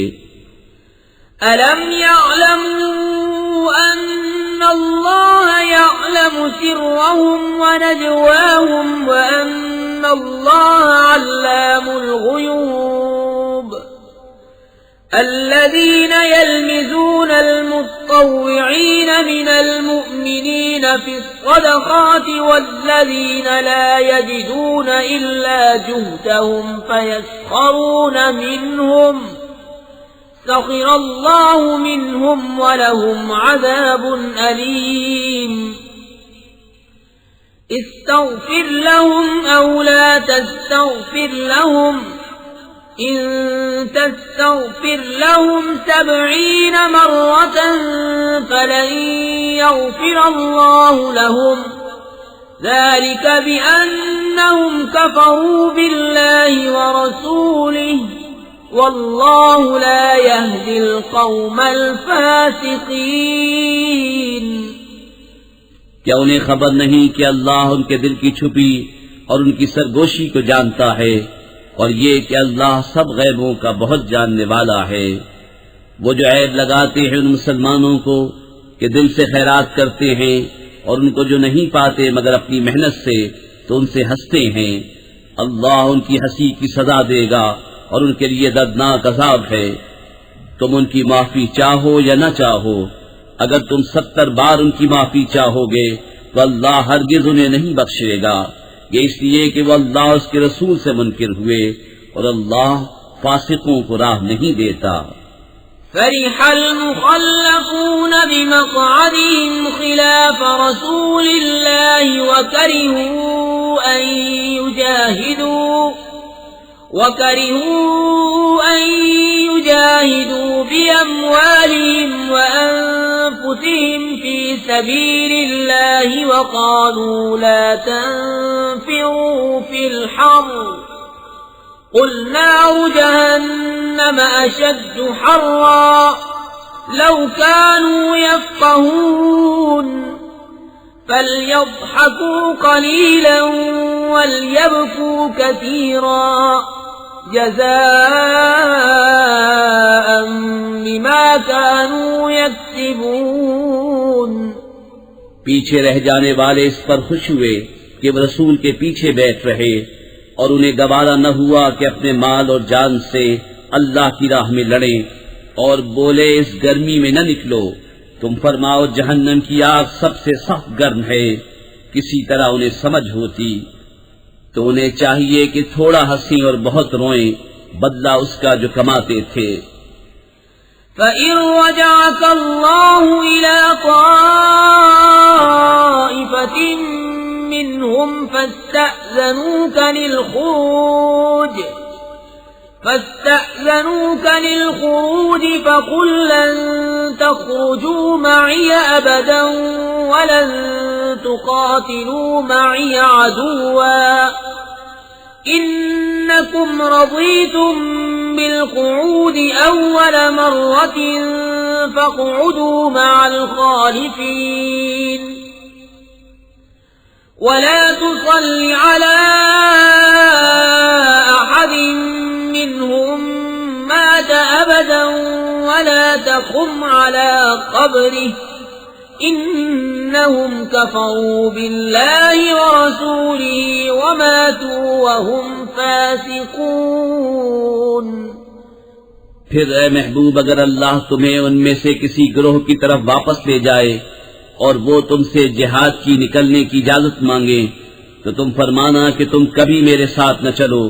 أَلَمْ يَعْلَمُوا أَنَّ اللَّهَ يَعْلَمُ سِرَّهُمْ وَنَجْوَاهُمْ وَأَنَّ اللَّهَ عَلَّامُ الْغُيُوبِ. الَّذِينَ يَلْمِزُونَ الْمُطَّوِّعِينَ مِنَ الْمُؤْمِنِينَ فِي الصَّدَقَاتِ وَالَّذِينَ لَا يَجِدُونَ إِلَّا جُهْدَهُمْ فَيَسْخَرُونَ مِنْهُمْ سخر الله منهم ولهم عذاب أليم. استغفر لهم أو لا تستغفر لهم إن تستغفر لهم 70 مرة فلن يغفر الله لهم ذلك بأن أنهم كفروا بالله ورسوله والله لا يهدي القوم الفاسقين. کیا انہیں خبر نہیں کہ اللہ ان کے دل کی چھپی اور ان کی سرگوشی کو جانتا ہے، اور یہ کہ اللہ سب غیبوں کا بہت جاننے والا ہے. وہ جو عیب لگاتے ہیں ان مسلمانوں کو کہ دل سے خیرات کرتے ہیں اور ان کو جو نہیں پاتے مگر اپنی محنت سے، تو ان سے ہنستے ہیں، اللہ ان کی ہنسی کی سزا دے گا اور ان کے لیے دردناک عذاب ہے. تم ان کی معافی چاہو یا نہ چاہو، اگر تم 70 بار ان کی معافی چاہو گے تو اللہ ہرگز انہیں نہیں بخشے گا، یہ اس لیے کہ وہ اللہ اس کے رسول سے منکر ہوئے، اور اللہ فاسقوں کو راہ نہیں دیتا. فرح المخلفون بمقعدهم خلاف رسول الله وكرهوا أن يجاهدوا بأموالهم وأنفسهم في سبيل الله وقالوا لا تنفروا في الحر قل نار جهنم أشد حرا لو كانوا يفقهون فليضحكوا قليلا وليبكوا كثيرا جزاء بما كانوا يكسبون. پیچھے رہ جانے والے اس پر خوش ہوئے کہ وہ رسول کے پیچھے بیٹھ رہے، اور انہیں گوارا نہ ہوا کہ اپنے مال اور جان سے اللہ کی راہ میں لڑیں، اور بولے اس گرمی میں نہ نکلو، تم فرماؤ جہنم کی آگ سب سے سخت گرم ہے. کسی طرح انہیں سمجھ ہوتی تو انہیں چاہیے کہ تھوڑا ہنسیں اور بہت روئیں، بدلہ اس کا جو کماتے تھے. فَإِن رَّجَعَكَ اللَّهُ إِلَىٰ طَائِفَةٍ مِّنْهُمْ فاستأذنوك للخروج فقل لن تخرجوا معي أبدا ولن تقاتلوا معي عدوا إنكم رضيتم بالقعود أول مرة فاقعدوا مع الخالفين ولا تصل على أحد منهم مات أبدا ولا تقم على قبره إنهم كفروا بالله ورسوله وماتوا وهم فاسقون. پھر اے محبوب اگر اللہ تمہیں ان میں سے کسی گروہ کی طرف واپس لے جائے اور وہ تم سے جہاد کی نکلنے کی اجازت مانگے تو تم فرمانا کہ تم کبھی میرے ساتھ نہ چلو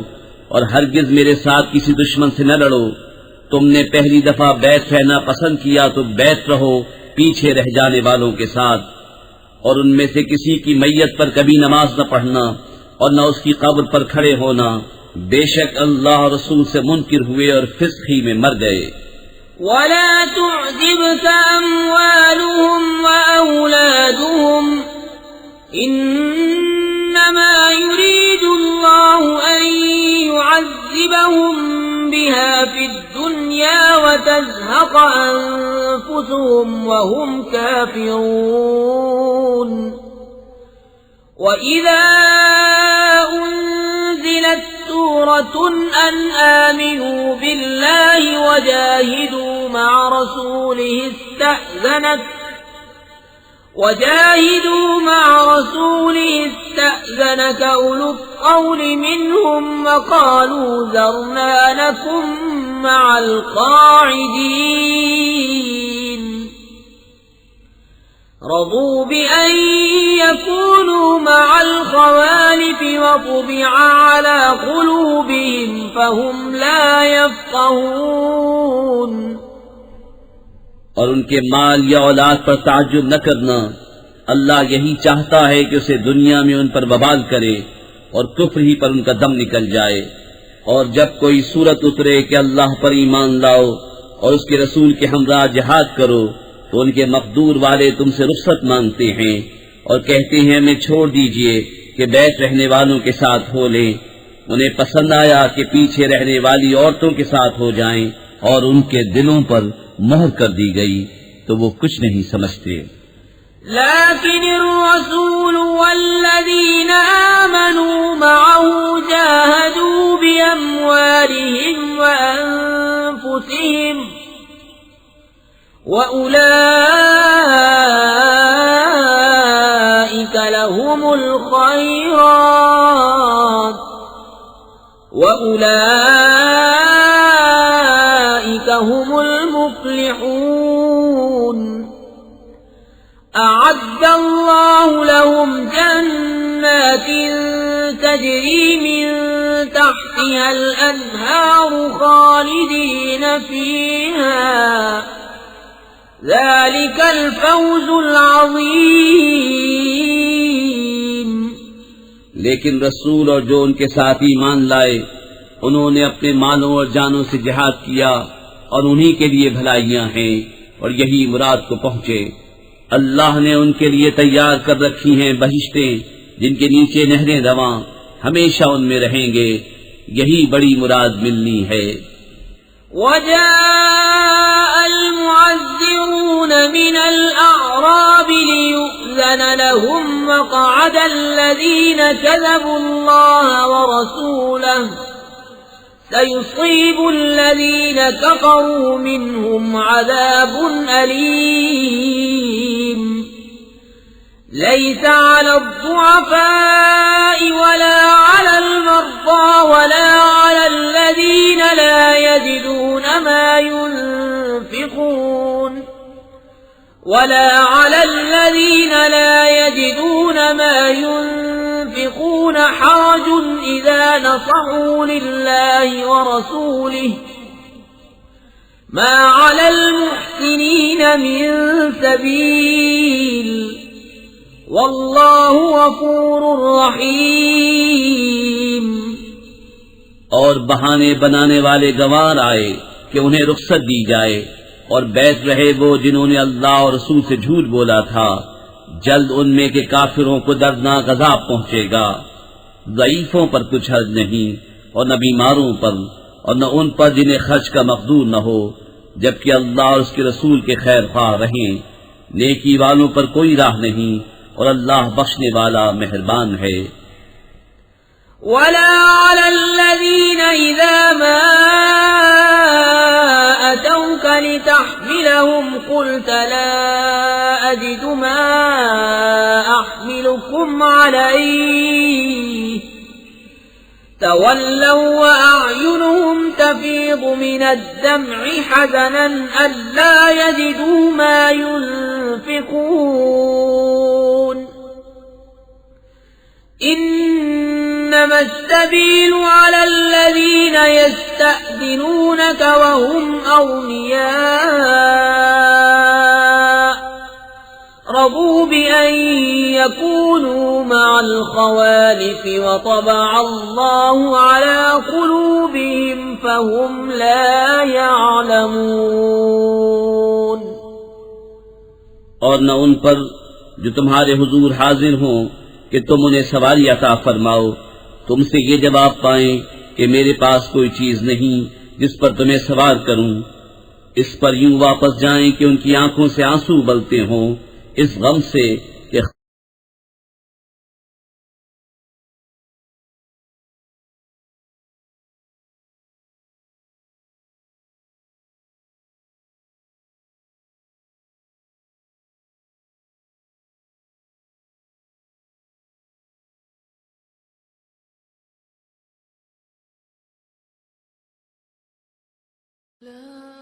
اور ہرگز میرے ساتھ کسی دشمن سے نہ لڑو. تم نے پہلی دفعہ بیعت رہنا پسند کیا تو بیعت رہو پیچھے رہ جانے والوں کے ساتھ، اور ان میں سے کسی کی میت پر کبھی نماز نہ پڑھنا اور نہ اس کی قبر پر کھڑے ہونا، بے شک اللہ رسول سے منکر ہوئے اور فسق ہی میں مر گئے. ولا تعجبك أموالهم وأولادهم إنما يريد الله أن يعذبهم بها في الدنيا وتزهق أنفسهم وهم كافرون. وإذا أنزلت سورة أن آمنوا بالله وجاهدوا مع رسوله استأذنك أولو الطول منهم وقالوا ذرنا لكم مع القاعدين رضوا بأن يكونوا مع الخوالف وطبع على قلوبهم فهم لا يفقهون. اور ان کے مال یا اولاد پر تعجب نہ کرنا، اللہ یہی چاہتا ہے کہ اسے دنیا میں ان پر وبال کرے اور کفر ہی پر ان کا دم نکل جائے. اور جب کوئی صورت اترے کہ اللہ پر ایمان لاؤ اور اس کے رسول کے ہمراہ جہاد کرو تو ان کے مقدور والے تم سے رخصت مانگتے ہیں اور کہتے ہیں ہمیں چھوڑ دیجئے کہ بیٹھ رہنے والوں کے ساتھ ہو لیں، انہیں پسند آیا کہ پیچھے رہنے والی عورتوں کے ساتھ ہو جائیں، اور ان کے دلوں پر مہر کر دی گئی تو وہ کچھ نہیں سمجھتے۔ لكن الرسول والذين آمنوا معه جاهدوا بأموالهم وأنفسهم وأولئك لهم الخيرات وأولئك هم المفلحون أعد الله لهم جنات تجري من تحتها الأنهار خالدين فيها ذلك الفوز العظيم۔ لیکن رسول اور جو ان کے ساتھ ایمان لائے انہوں نے اپنے مالوں اور جانوں سے جہاد کیا، اور انہی کے لیے بھلائیاں ہیں اور یہی مراد کو پہنچے۔ اللہ نے ان کے لیے تیار کر رکھی ہیں بہشتیں جن کے نیچے نہریں رواں، ہمیشہ ان میں رہیں گے، یہی بڑی مراد ملنی ہے۔ وجاء المعذرون من الأعراب ليؤذن لهم وقعد الذين كذبوا الله ورسوله سيصيب الذين كفروا منهم عذاب أليم ليس على الضعفاء ولا على المرضى ولا على الذين لا يجدون ما ينفقون حرج إذا نصحوا لله ورسوله ما على المحسنين من سبيل واللہ غفور رحیم۔ اور بہانے بنانے والے گوار آئے کہ انہیں رخصت دی جائے، اور بیٹھ رہے وہ جنہوں نے اللہ اور رسول سے جھوٹ بولا تھا، جلد ان میں کے کافروں کو دردناک عذاب پہنچے گا۔ ضعیفوں پر کچھ حرج نہیں، اور نہ بیماروں پر، اور نہ ان پر جنہیں خرچ کا مقدور نہ ہو، جبکہ اللہ اور اس کے رسول کے خیر خواہ رہیں۔ نیکی والوں پر کوئی راہ نہیں، اور اللہ بخشنے والا مہربان ہے۔ ولا على الذين إذا ما أتوك لتحملهم قلت لا أجد ما أحملكم عليه تولوا وأعينهم تفيض من الدمع حزنا ألا يجدوا ما ينفقون إنما السبيل على الذين يستأذنونك وهم أغنياء رضوا بأن يكونوا مع الخوالف وطبع الله على قلوبهم فهم لا يعلمون۔ اور نہ ان پر جو تمہارے حضور حاضر ہوں کہ تم انہیں سواری عطا فرماؤ، تم سے یہ جواب پائیں کہ میرے پاس کوئی چیز نہیں جس پر تمہیں سوار کروں، اس پر یوں واپس جائیں کہ ان کی آنکھوں سے آنسو ابلتے ہوں اس غم سے کہ لا